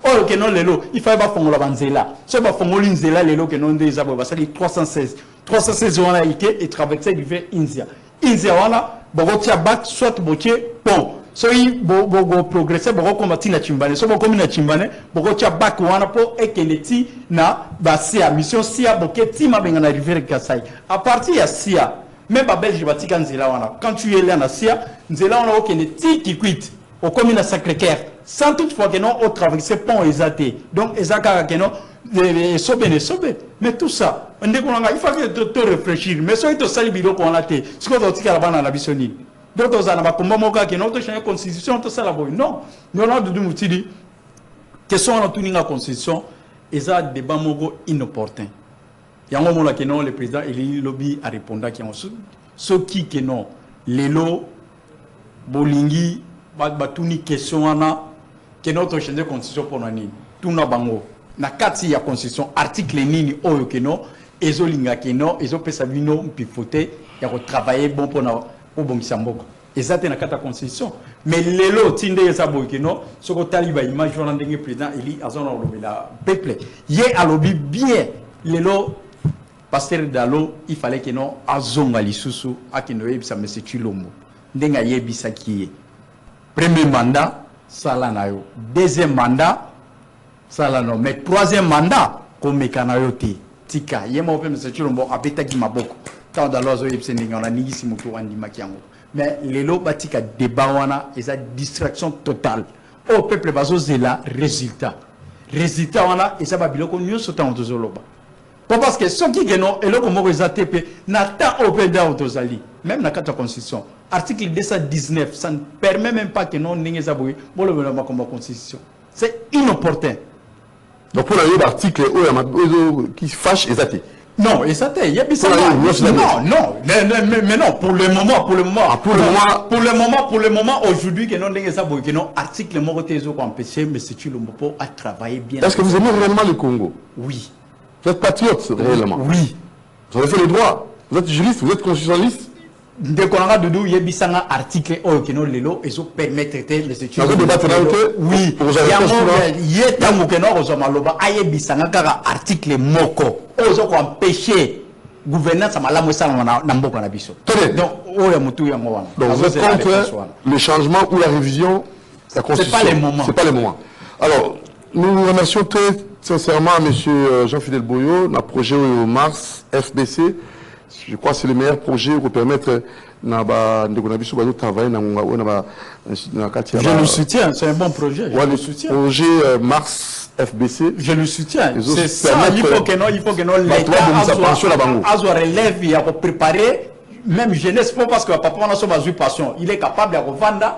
Oh, que non, lelo, il fallait pas faire la banzela. C'est pas faire l'inzela, lelo, que non, des abos, ça dit 316. 316 on a été et traversé du fait India. India, voilà, bon, tia bac, soit botier, bon. So, il faut progresser, bon, combattre la chimbane. So, bon, comme la chimbane, bon, tia bac, voilà, pour et que les ti, na, bah, c'est à mission, si à boquet, ti, ma ben, en arriver à Kassai. À partir de Sia, même à Belgique, bah, tika nzela, voilà. Quand tu es là, na Sia, nzela, on a aucun ti qui quitte. Au commune à Sacré-Cœur, sans toutefois que non, au traverser pont exaté. Donc, ezaka que non, sobe. Mais tout ça, il faut te réfléchir. Mais si tu as sali bilo qu'on a été, ce qu'on a dit à la bande à la bisonine. Donc, on a pas combat moka que non, tu as une constitution, tout ça la boy. Non, nous on a de nous dire que sont en tout la constitution, et ça débat mogo inopportun. Il y a un moment là que non, le président il lobby a répondu qui ont ceux qui que non, les lots, bolingi. Batuni question ana que notre chaîne de constitution pour nani tuna bango na kati ya constitution article nini oyo que non ezolinga que non ezopesa bino mpifote ya ko travailler bon pour na pour bongisa mboko ezate na kata constitution mais lelo tinde eza boy que non soko taliba image wana ndenge président eli azona lobela peuple ye alobi bien lelo pasteur Dalo il fallait que non azonga lisusu akino yebisa monsieur Chilombo ndenga yebisa kiye. Premier mandat, ça là nayo. Deuxième mandat, ça là non. Mais troisième mandat, comme mekanayote. Tika, yema ope monsieur Chilombo abeta ki maboko. Tant d'alozo yepsendinga on a nigisi mutu andi makiango. Mais lelo batika débat wana eza distraction totale. Au peuple bazo zela résultat. Résultat wana eza babiloko nyonso ta ontozoloba. Parce que ceux qui gagnent, et là, comme on a TP, n'a pas opéra autosali, même dans la Constitution. Article 219, ça ne permet même pas que non n'ayez aboué pour le gouvernement comme Constitution. C'est inopportun. Donc, pour l'article qui fâche, exact. Non, et ça t'est, il y a bien ça. Non, mais non, pour le moment, aujourd'hui, que non n'ayez aboué, que non, article Morotezo pour empêcher M. Chilombo à travailler bien. Est-ce que vous aimez réellement le Congo? Oui. Vous êtes patriote, réellement? Oui. Vous avez fait les droits? Vous êtes juriste? Vous êtes constitutionnaliste? Dès qu'on a de il y a un article qui nous lelo et ça permet de traiter les études. Oui. Il y a un article moko. Ils ont empêché gouvernance à malamu na mboko na biso. Donc vous êtes contre le changement ou la révision de la Constitution? C'est pas les moments. C'est pas les moments. Alors, nous vous remercions très sincèrement M. Jean-Fidèle Boyo, notre projet au Mars FBC. Je crois que c'est le meilleur projet pour permettre de travailler Je le soutiens, c'est un bon projet. Je le soutiens. Projet Mars FBC. Je le soutiens. C'est ça, il faut que l'État relève pour préparer, même jeunesse, pas parce que papa a son passion. Il est capable de revendre.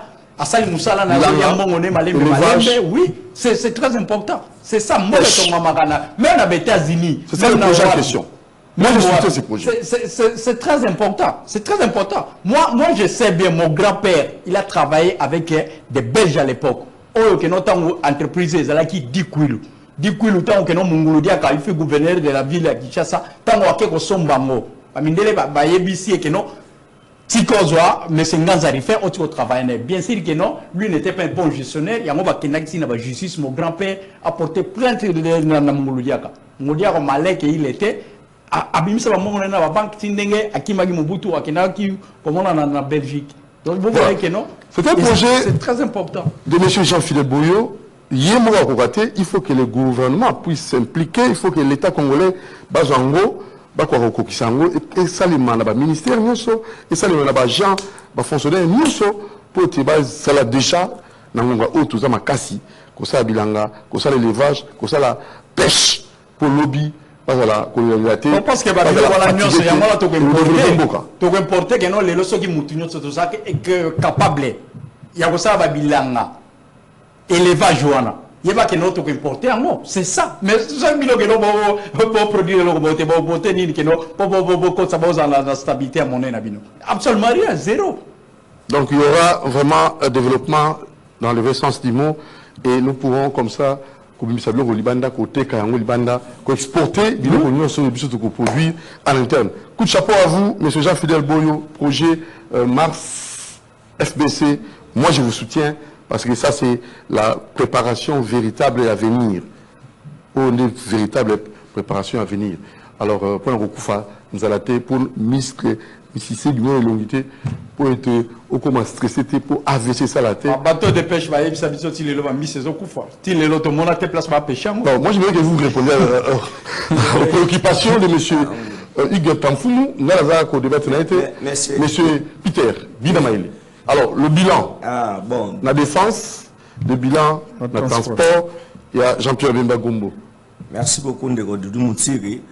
Oui, c'est très important. C'est ça, moi, même aux États-Unis. C'est ça le projet en question. Moi, je soutiens ce projet. C'est très important. C'est très important. Moi, je sais bien, mon grand-père, il a travaillé avec des Belges à l'époque. Oh, que notre entreprise, qui dit Kouilou. Dit Kouilou, tant que non, Mungouloudia, quand il fait gouverneur de la ville à Kinshasa, tant qu'on a Sombango. Amindele, Bayebisi, que non. Tikozwa, mais c'est Nganzari fait autre travail. Bien sûr que non, lui n'était pas un bon gestionnaire. Il y a un justice, mon grand-père a porté plainte de Mungouloudiaka. Mungouloudiaka, malais qu'il était. Abimisa ba mongo na ba banque tindenge akimagi Mobutu akinaki comme on en Belgique. Donc vous voyez que non. C'est un projet c'est très important. De M. Jean-Philippe Boyo, il faut que le gouvernement puisse s'impliquer, il faut que l'État congolais bazango et ça les mandats ministère et ça les mandats gens fonctionnaires pour te ça la déjà nangonga auto za makasi ko ça bilanga ko ça l'élevage ko ça la pêche pour lobby. Voilà, parce que tu peux importer que non les leçons qui moutinent sur tout ça et que capable il y a ça va bilanga élevage joana il y a que non tu peux importer en mot c'est ça mais ça bilo que non pour produire le beauté beauté ni que non pour ça va la stabilité à monnaie na bino absolument rien zéro. Donc il y aura vraiment un développement dans le vrai sens du mot et nous pourrons comme ça au Libanda, côté Kayango Libanda, exporter, produire à l'interne. Coup de chapeau à vous, M. Jean-Fidèle Boyo, projet Mars FBC. Moi, je vous soutiens. Parce que ça, c'est la préparation véritable à venir. Une véritable préparation à venir. Alors, pour le Koufa, nous allons pour muscler, si du moins l'unité, pour être au comment stressé, pour AVC ça la tête. Un bateau de pêche, va y avoir des mi-saison Koufa. Tout le monde a tes places pour pêcher. Non, moi je voudrais que vous répondiez aux préoccupations de monsieur Hugues Tamfoumou, monsieur Peter Bidamaïli. Alors, le bilan, la défense, le bilan, le transport, il y a Jean-Pierre Bemba Gombo. Merci beaucoup, Ndego Doudou Moutiri.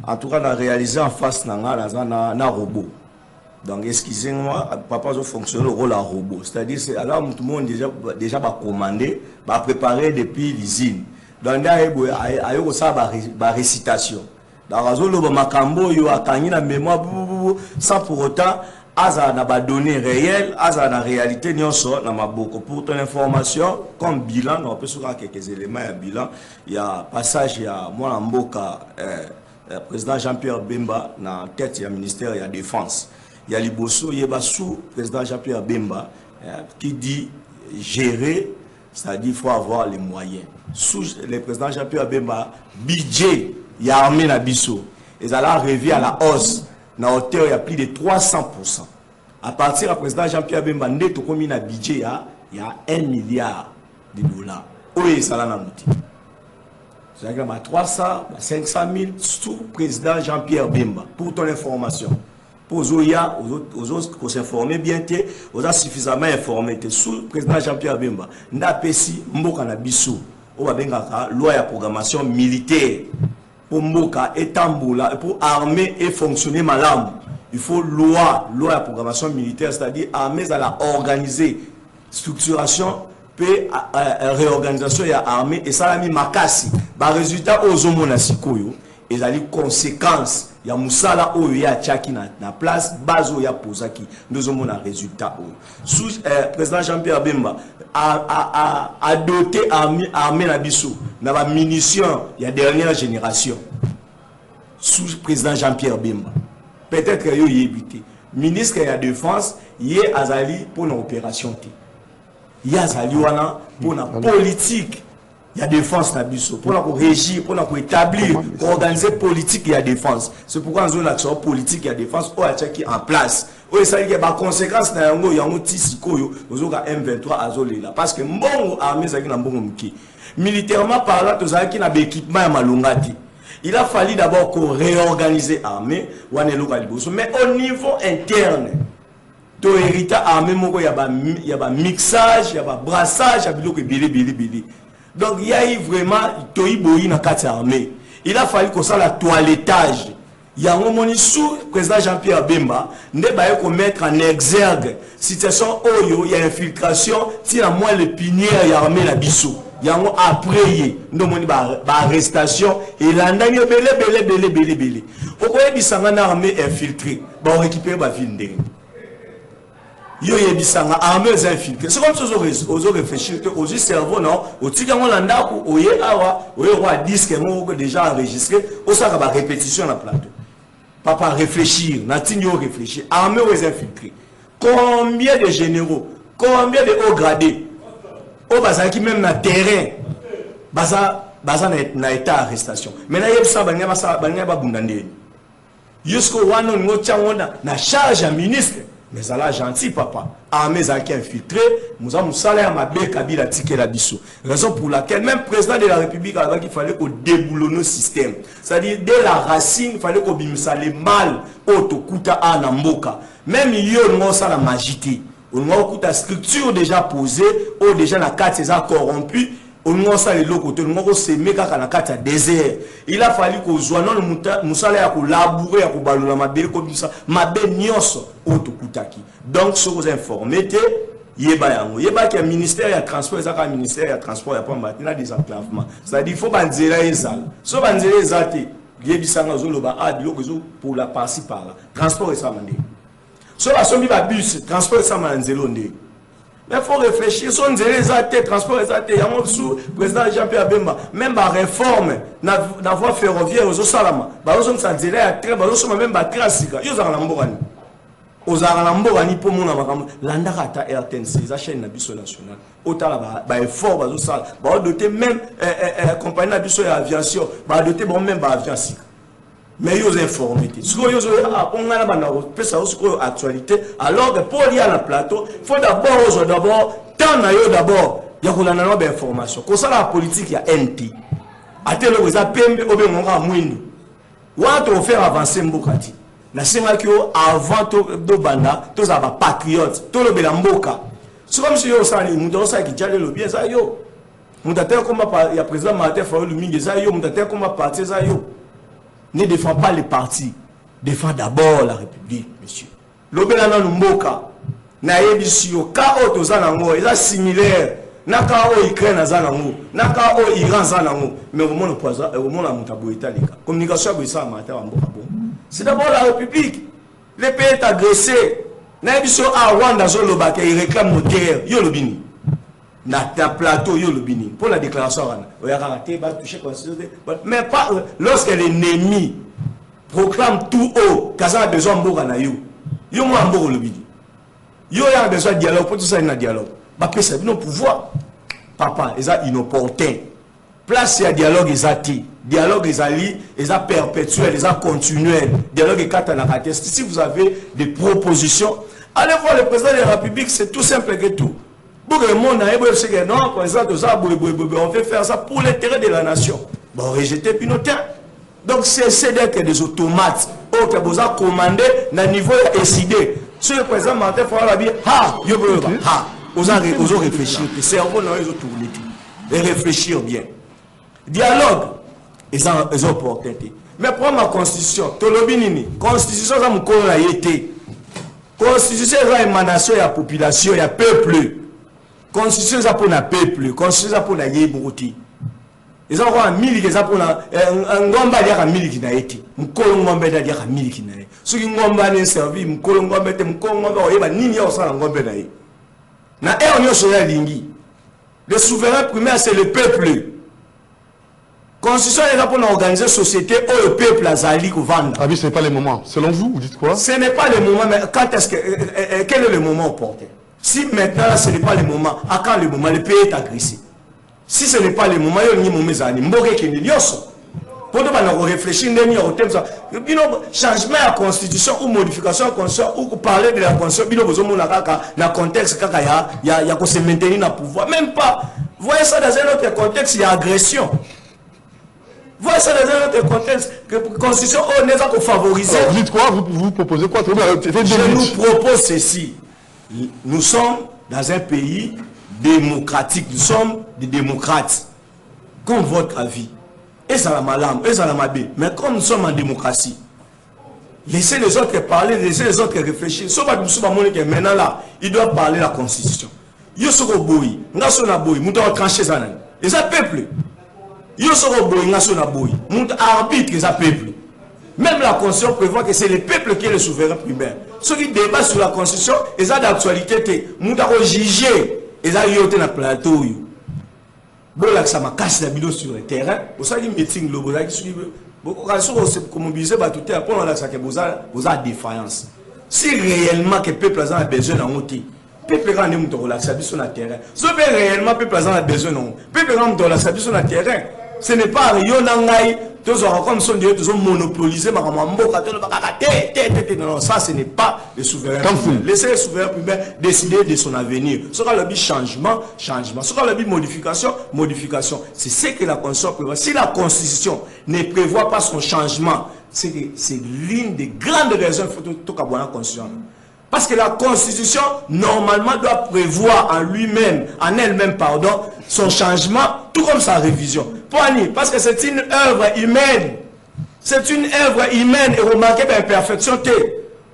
En tout cas, on a réalisé en face d'un robot. Donc, excusez-moi, papa, je fonctionne le rôle à robot. C'est-à-dire, alors tout le monde déjà va commander, va préparer depuis l'usine. Donc, il y a une récitation. Dans la zone de Makambo, il y a une mémoire, sans pour autant, Aza n'a pas donné réel, Aza n'a réalité, n'y a pas beaucoup. Pour ton information, comme bilan, on peut soulever quelques éléments à bilan. Il y a passage, il y a moi en Mboka, président Jean-Pierre Bemba, dans la tête du ministère de la Défense. Il y a Liboso, il y a sous président Jean-Pierre Bemba, qui dit gérer, c'est-à-dire qu'il faut avoir les moyens. Sous le président Jean-Pierre Bemba, budget, il y a armé na biso. Et ça a revu à la hausse. Dans la hauteur, il y a plus de 300%. À partir du président Jean-Pierre Bemba, il y a un budget, il y a 1 milliard de dollars. Oui, ça l'a noté. C'est-à-dire qu'il y a 300, 500 000 sous président Jean-Pierre Bemba. Pour ton information. Pour aux autres qui s'informent bien, aux autres suffisamment informés. Sous président Jean-Pierre Bemba, nous avons ici, Mboka Nabiso, loi de programmation militaire. Pour Mboka et Tamboula, pour armer et fonctionner malam. Il faut loi de programmation militaire, c'est-à-dire armée à la organiser, structuration, puis réorganisation et armée, et ça a mis makasi. Par résultat, aux homonasikoyo, et ça a les conséquences. Il y a Moussala où il y a Tchaki na place, base où il y a Posaki. Nous avons un résultat. Sous président Jean-Pierre Bemba a doté armée Nabiso, dans la munition, il y a dernière génération. Sous président Jean-Pierre Bemba. Peut-être qu'il y a évité. Ministre de la Défense, il y a Azali pour une opération. Il y a Azali pour une politique. Il y a défense Nabiso. Pour régir, pour établir, pour organiser politique, il y a défense. C'est pourquoi nous avons une action politique, il y a défense, ou qui est en place. Oui, ça veut dire qu'il y a des conséquences dans il y a un petit sikoyo, nous avons M23 à Zolela. Parce que mon armée, c'est un bon mouki. Militairement parlant, nous avons un équipement à Malungati. Il a fallu d'abord qu'on réorganise l'armée, mais au niveau interne, ton héritage armé, il y a un mixage, il y a un brassage, il y a un bilé. Donc il y a eu vraiment armée. Il a fallu qu'on soit la toilettage. Il y a un moment sous président Jean-Pierre Bemba, ne pas qu'on mettre en exergue situation où il y a infiltration, si la moins le pinier il y a armé la bissou. Il y a un après nous avons arrestation et la nani belé. Pourquoi il y a une armée infiltrée? On récupère la ville. Il y a une armée infiltrée. C'est comme ça qu'ils ont réfléchi aux cerveaux, non? Au Tigango Landa, où il y a un disque déjà enregistré, au sein de la répétition dans le plateau. Papa réfléchir, Natinho réfléchir, armée aux infiltrés. Combien de généraux, combien de hauts gradés, au bazar qui même dans le terrain, bazar na état d'arrestation. Maintenant, il y a ça, il y a pas bundandé. Jusqu'au wano na charge à ministre. Mais ça là gentil papa. Armée qui infiltré, nous avons salaire ma bé Kabila ticket la biso. Raison pour laquelle même président de la République avant qu'il fallait qu'on déboulonne nos systèmes. C'est-à-dire dès la racine, il fallait qu'on bimisa les mal autokuta anamboka. Même il y a ça la magité. On a une structure déjà posée, ou déjà la carte est corrompue. On a ça les locaux, on a semé quand la carte est désert. Il a fallu qu'on soit non nous salaire pour labourer pour balola ma bé comme ça, ma bé nyos autokutaki. Donc sur vous informer yeba qui est ministère ya transport ça ka ministère ya transport ya pas matina des enclavements. C'est-à-dire il faut banzela ezal. So banzela ezate yebisanga zoloba biloko pour la partie par là. Transport et ça mandé. So la sombi ba bus transport ça manzelo ndé. Mais il faut réfléchir, si on dit les athées, transport les athées, il y a un sous président Jean-Pierre Bemba, même la réforme, la voie ferroviaire aux Salama, on s'en dit à très, même à Trasika, ils ont un aux Aralambo, ni pour mon l'Andarata RTNC, la chaîne nationale. Autant là, effort, doter même compagnie d'aviation, doter même aviation. Mais ils ont informé. Si on a actualité, alors que pour aller à la plateau, il faut d'abord, d'abord, il y a une information. Comme ça, la politique, il y a NT. À tel moment, il y a PMB, ou on faire avancer Mbokati. Na senga kyo avant to banda, to za ba patriote, to lo bela mboka. C'est comme si yo sali, mundo sa ki jale lo bien ça yo. Mutateur comme il y a président Martin Fayulu mingi ça yo, mutateur comme parti ça yo. Ne défend pas les partis, défend d'abord la République, monsieur. Lobela na mboka na yebisi yo ka o to za nango, eza similaire na ka o Ukraine za nango, na ka o Iran za nango, mais au moment poison, au moment la mutabo italika. Communication be ça Martin wa mboka bon. C'est d'abord la République. Les pays est agressé. Nabiso a Rwanda zo lobaka, il réclame nos terres, yo lobini. Na ta plateau yo lobini. Pour la déclaration on a raté, va toucher constitution. Mais pas lorsque l'ennemi proclame tout haut, Kaza a besoin mboka na yo. Yo mo mboka lobini. Yo a besoin de dialogue, pour tout ça il y a dialogue. Ba pesa bino pouvoir. Papa, ça inopportun. Place à dialogue exacti. Dialogue est perpétuel, est continuel. Dialogue est catanacaté. Si vous avez des propositions, allez voir le président de la République, c'est tout simple que tout. Pour que le monde ait non, on fait faire ça pour l'intérêt de la nation. Bon, rejeter Pinotin. Donc c'est des automates. Au que vous avez commandé, à niveau décidé. Si le président Martin Fayulu dit, vous avez réfléchi. Le cerveau n'a pas tourné. Et réfléchir bien. Dialogue. Ils ont opportunité. Mais pour ma constitution, constitution, ça me été. Constitution, c'est une émanation de la population, il y a peuple. Constitution, c'est pour le peuple. Constitution, c'est pour la yébrouti. Ils ont un mille qui est pour un gomba qui a mille qui n'a été. Un colombe qui a mille qui n'a été. Ceux qui ont un servi, un colombe qui a été, un colombe qui a été, ni au sein d'un gomba n'a été. Na on sur la ligne. Le souverain primaire, c'est le peuple. Constitution est là pour organiser une société où le peuple a zali ou vendre. Ah oui, ce n'est pas le moment. Selon vous, vous dites quoi? Ce n'est pas le moment, mais quand est-ce que quel est le moment opportun? Si maintenant ce n'est pas le moment, à quand le moment? Le pays est agressé. Si ce n'est pas le moment, il y a un moment zani. Mbore kene lioso. Pour nous réfléchir, au thème ça. Changement à la constitution ou modification à la constitution ou parler de la constitution, bino besoin dans le contexte kaka il y a qu'on se maintenir dans le pouvoir. Même pas. Voyez ça dans un autre contexte, il y a agression. Voyez ça dans un autre contexte, que la constitution n'est pas pour favoriser. Alors, vous dites quoi? Vous proposez quoi? Je nous propose ceci. Nous sommes dans un pays démocratique. Nous sommes des démocrates. Comme votre avis. Et ça la malame, et ça la mabé. Mais comme nous sommes en démocratie, laissez les autres parler, laissez les autres réfléchir. Sauf que maintenant là, ils doivent parler de la constitution. Yo soko boy, nga sona boy, mouta trancher ça. Et ça peuple. Yo soko boy, nga sona boy, mouta arbitre ça peuple. Même la constitution prévoit que c'est le peuple qui est le souverain primaire. Ceux qui débattent sur la constitution, ils ont d'actualité, mouta juger, ils ont yoté na plateau. Bon là ça m'a cassé la vidéo sur le terrain. Vous savez meeting le boza qui suit. Beaucoup comme mobiliser bah tout est après on a ça que vous avez défaillance. Si réellement que peuple a besoin d'un outil. Peuple grand ne peut relaxer sur le terrain. Si réellement peuple a besoin non. Peuple grand peut relaxer sur le terrain. Ce n'est pas rien nangai. Tous on comme son Dieu tous on monopoliser ma mboka non ça ce n'est pas le souverain. Laissez le souverain primaire décider de son avenir. Ce sera le changement. Ce sera le modification. C'est ce que la constitution prévoit. Si la constitution ne prévoit pas son changement, c'est l'une des grandes raisons pour tout la constitution. Parce que la constitution normalement doit prévoir en elle-même son changement, tout comme sa révision. Parce que c'est une œuvre humaine. C'est une œuvre humaine et remarquée par l'imperfection.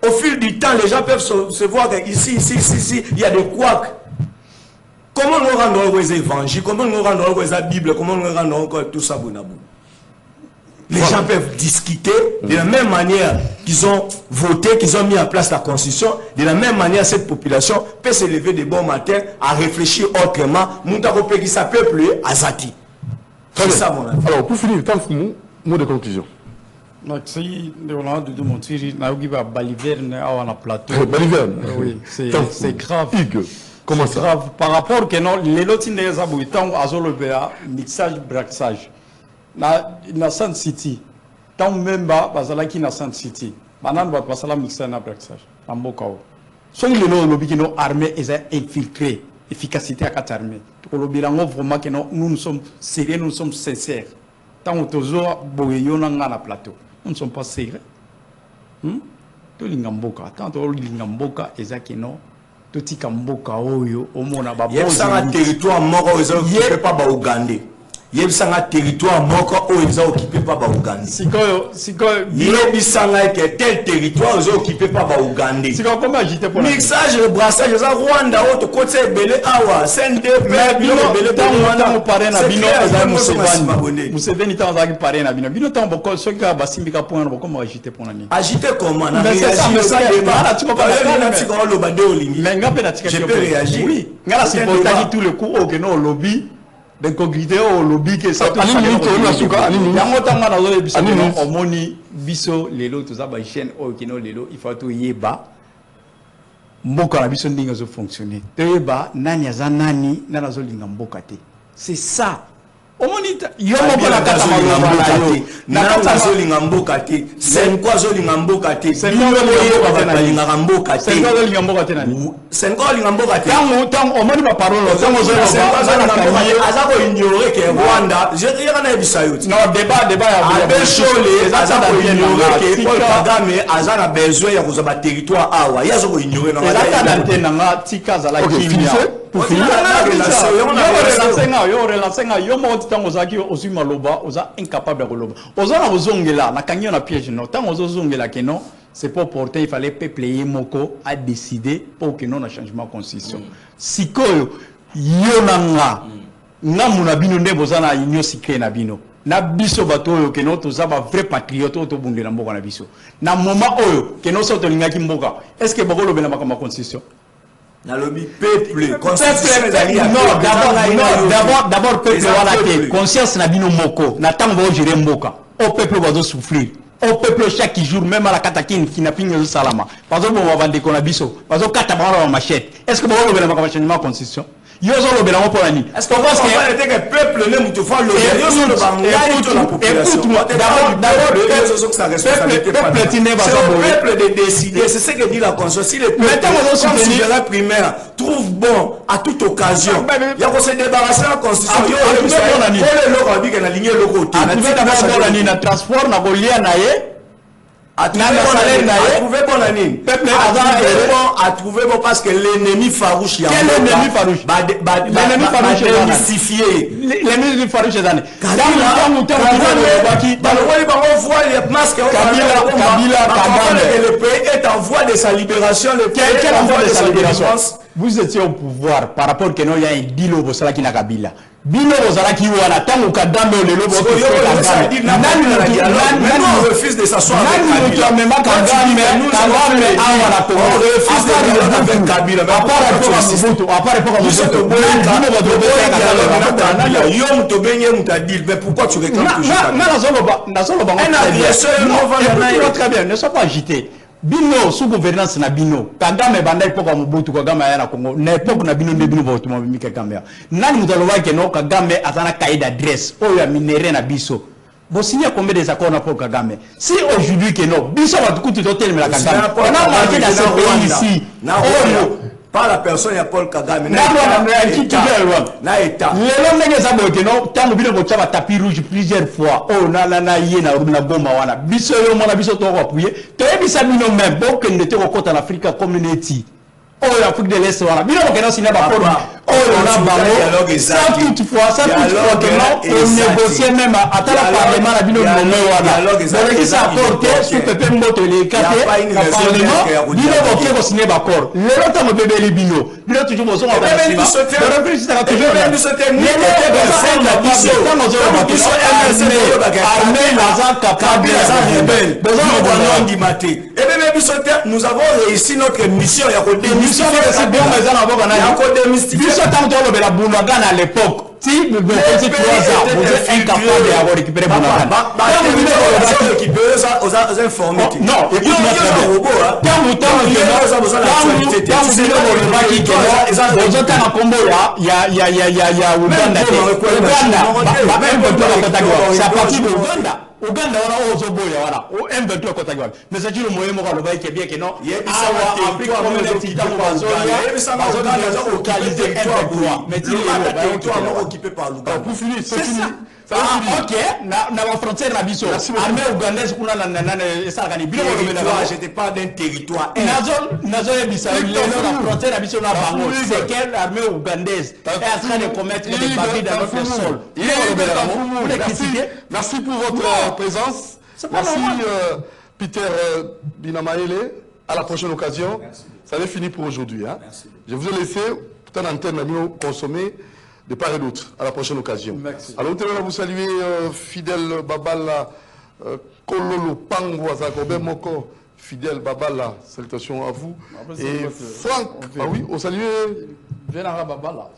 Au fil du temps, les gens peuvent se voir qu'ici, il y a des couacs. Comment nous rendons les évangiles, comment nous rendons la Bible, comment nous rendons tout ça, bonabou. Les gens peuvent discuter de la même manière qu'ils ont voté, qu'ils ont mis en place la constitution. De la même manière, cette population peut se lever de bon matin à réfléchir autrement. Moutaropé qui s'appelle plus Azati. C'est ça mon avis. Alors, pour finir, mot de conclusion. Merci, Léonard Doudou Montiri. Naogi va Baliverne à un plateau. Baliverne. Oui, c'est grave. Hugues, comment ça? Grave. Par rapport que non, les lots des abouitants à Zolobea, mixage, braxage. Na Sun City. Tant même bas, basala qui na Sun City. Maintenant, va passer la mixage na braxage. En Bokao. Soit les lots lobby qui nous armés et infiltrés. Efficacité à quatre armées. Kolobirango vraiment que nous sommes sérieux, nous sommes sincères. Tant que nous sommes na plateau. Nous ne sommes pas sérieux. To lingamboka, tant to lingamboka ezakino, to tikamboka oyo omona ba. Yebsanga territoire moko ozo occupé pas ba Ougandais. Yebsanga territoire moko ozo occupé pas ba Ougandais. Sikoyo yebisanga que tel territoire ozo occupé pas ba Ougandais. Sikoyo comment agiter pour mixage le brassage za Rwanda auto côté belé awa CNDP bino belé ta Rwanda paré na bino za Museveni ta za paré na bino ta boko soka basimbika point boko mo agiter pour nani agiter comment na réagir ça débat tu peux pas le bande olingi mais ngapé na tika je peux réagir oui ngala c'est pour ta tout le coup au que no lobby d'incognité au lobby que ça tout ça yango tanga na zo biso omoni biso lelo to za ba chaîne au kino lelo il faut to yeba mboka na biso ndinga zo fonctionner to yeba nani aza nani nana zo linga mboka te c'est ça omoni yo moko na kata na kata zo linga mboka te c'est quoi zo linga mboka te c'est quoi zo linga mboka te c'est quoi zo linga mboka te nani c'est quoi linga mboka te tango omoni ba parole tango zo azako ignorer que Rwanda je dirais na bisayo non débat ya Abeshole azako ignorer que Paul Kagame azana besoin ya kuzoba territoire awa yazo ignorer na ngata na nga tika za la kimia pour finir yo mo tango zaki osu maloba oza incapable de loba oza na ozongela na kangi na piège no tango ozongela que non c'est pour porter il fallait peuple yemoko a décider pour que non na changement constitution sikoyo yo nanga ngamu na bino nde bozana inyo sikre na bino na biso bato oyo que non toza ba vrai patriote to bundela mboka na biso na moment oyo que non so to lingaki mboka est-ce que boko lobela makama constitution na lobby peuple d'abord peuple wala te conscience na bino moko na tango ba gérer mboka au peuple va souffrir au peuple chaque jour même à la katakine qui n'a pinga salama parce que bon va vendre qu'on abisso parce que kata ba machette est-ce que boko lobela makama changement constitution yo zo lobela mo pour nani est-ce que parce que peuple ne mutu fa lo yo zo lo bangani to la population d'abord peuple de décider c'est ce que dit la conscience si le peuple souverain primaire trouve bon à toute occasion il y a qu'on se débarrasser la constitution yo le loko bi que na ligne loko te na transport na golia na ye a trouvé bon année. Peuple a trouvé bon parce que l'ennemi farouche. Quel ennemi farouche? L'ennemi farouche est mystifié. L'ennemi farouche est année. Le pays est en voie de sa libération. Quelle en voie de sa libération? Vous étiez au pouvoir par rapport que non il y a un deal au Bosala qui n'a Kabila. Bino Bosala qui wana tango kadambe le lobo on refuse de s'asseoir avec Kabila. On refuse de dialogue avec Kabila. Mais pourquoi tu réclames toujours très bien, ne sois pas agité. Bino sous gouvernance na bino Kagame banda epoka Mobutu Kagame ya na Congo na epoka na bino nde bino ba otuma mimi Kagame nani mutaloba ke no Kagame azana cahier d'adresse oyo ya minéré na biso bon signer combien des accords na pour Kagame si aujourd'hui que non biso ba tukuti totel la Kagame on a marqué dans ce pays ici par la personne ya Paul Kagame na état lelo ndenge za boke no tango bino ko tshaba tapis rouge plusieurs fois oh na ye na Goma wana biso yo mona biso to ko appuyer to ebisa bino même boko ndete ko kota na Africa Community oh l'Afrique de l'Est wana bino ko na sina ba pour oh na bango ça toutefois que non on négocier même à la parlement na bino nommé wana donc qui ça apporte sous pepe mboto les kate parlement bino ko signer ba accord le temps mo bébé bino bino toujours mo so ba nous avons réussi notre mission à l'époque Si vous faites 3 ans, vous êtes incapable d'avoir récupéré mon argent. Non, écoute-moi très bien. Quand vous êtes en combo, il y a Uganda. C'est à partir de Uganda. Uganda wana ozoboya wana o M23 kota gwa mais c'est le moyen moko loba ke bien que non awa Afrique comme les petits dans bazoya au qualité M23 mais territoire occupé par l'Ouganda. Pour finir, c'est fini. Ok, na frontière na biso. Armée ougandaise kuna na ça gani bilo j'étais pas d'un territoire. Nazo ebisa la frontière na biso na bango. C'est quelle armée ougandaise est en train de commettre des bavures dans notre sol. Merci pour votre présence. Merci Peter Binamaele. À la prochaine occasion. Ça est fini pour aujourd'hui. Hein? Je vous ai laissé tout un antenne à nous consommer de part et d'autre. À la prochaine occasion. Merci. Alors, nous allons vous saluer, fidèle Babala, Kololo Pango, Azakobe Moko, fidèle Babala. Salutations à vous. Et Franck, ah oui, on salue.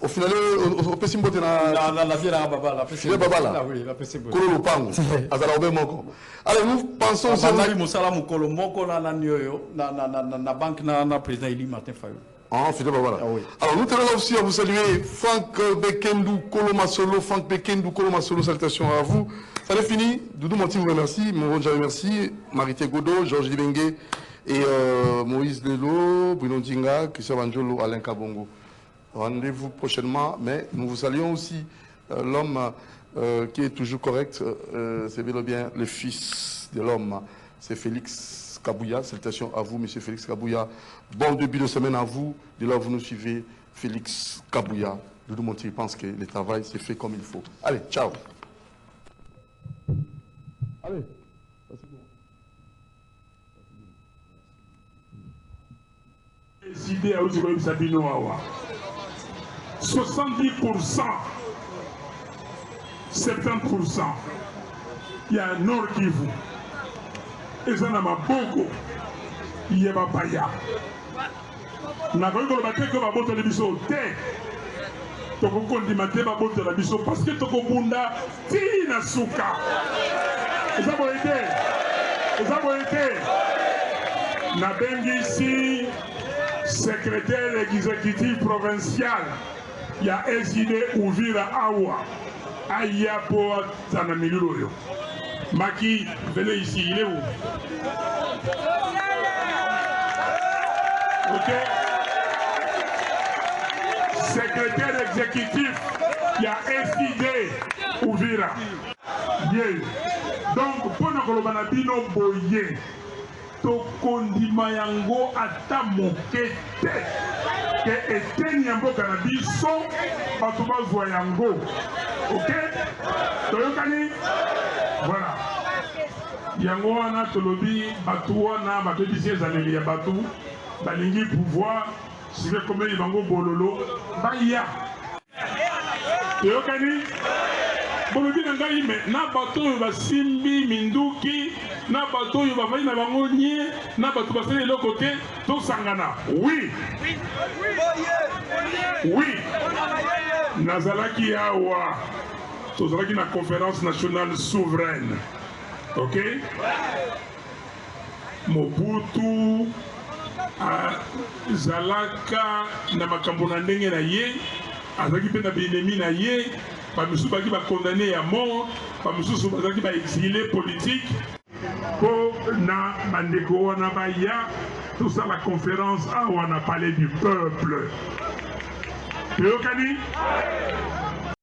Au final, au Pessimbote la fille Babala. Fidèle Babala. Oui, la Pessimbote. Kololo Pango, Azakobe Moko. Allez, nous pensons aussi. Moussala Moukolo Moko, na banque, na président Eli Martin Fayou. Ah, fidèle Babala. Ah, oui. Alors, nous tenons aussi à vous saluer Franck Bekendou Kolomasolo. Franck Bekendou Kolomasolo, salutations à vous. Ça est fini. Doudou Monti vous remercie. Moron Dja remercie. Marité Godot, Georges Libengue et Moïse Lelo, Bruno Djinga, Christian Banjolo, Alain Kabongo. Rendez-vous prochainement, mais nous vous saluons aussi l'homme qui est toujours correct. C'est bel et bien le fils de l'homme. C'est Félix Kabouya. Salutations à vous, monsieur Félix Kabouya. Bon début de semaine à vous. De là, vous nous suivez, Félix Kabouya. Doudou Monti pense que le travail s'est fait comme il faut. Allez, ciao. Allez. 70%, 70%, il y a un Nord Kivu. Et ça n'a pas beaucoup. Il y a pas paya. Na ko ko battre ko ba boto le biso te. To ko ko ndi mate ba boto la biso parce que to ko bunda ti na suka. Ça va aider. Ça va aider. Na bengi ici secrétaire exécutif provincial. Il y a SID Ouvira Awa. Aya po Tanamiluyo. Maki, venez ici, il est où? Ok. Secrétaire exécutif, il y a SID Ouvira. Bien. Donc, pour nous, Kolobanabino Boye, Tokondima yango ata mokete. Que eteni yango kanabiso, batuba zwa yango. Ok? Toyokani? Voilà. Yango wana tolobi batu wana batobisi ezaleli ya batu balingi pouvoir sive comme bango bololo baya. Toyokani? Bolobi na ngai me na bato oyo basimbi minduki na bato oyo bavai na bango nye na bato basali eloko te tosangana. Oui. Oui. Nazalaki awa. Tozalaki na conférence nationale souveraine. Ok? Mobutu zalaka na makambo na ndenge na ye, azalaki pe na binemi na ye, bamisusu baki ba condamné à mort, bamisusu bazalaki ba exilé politique. Po na bandeko wana baya, tout ça la conférence awa na palais du peuple. Teyokani?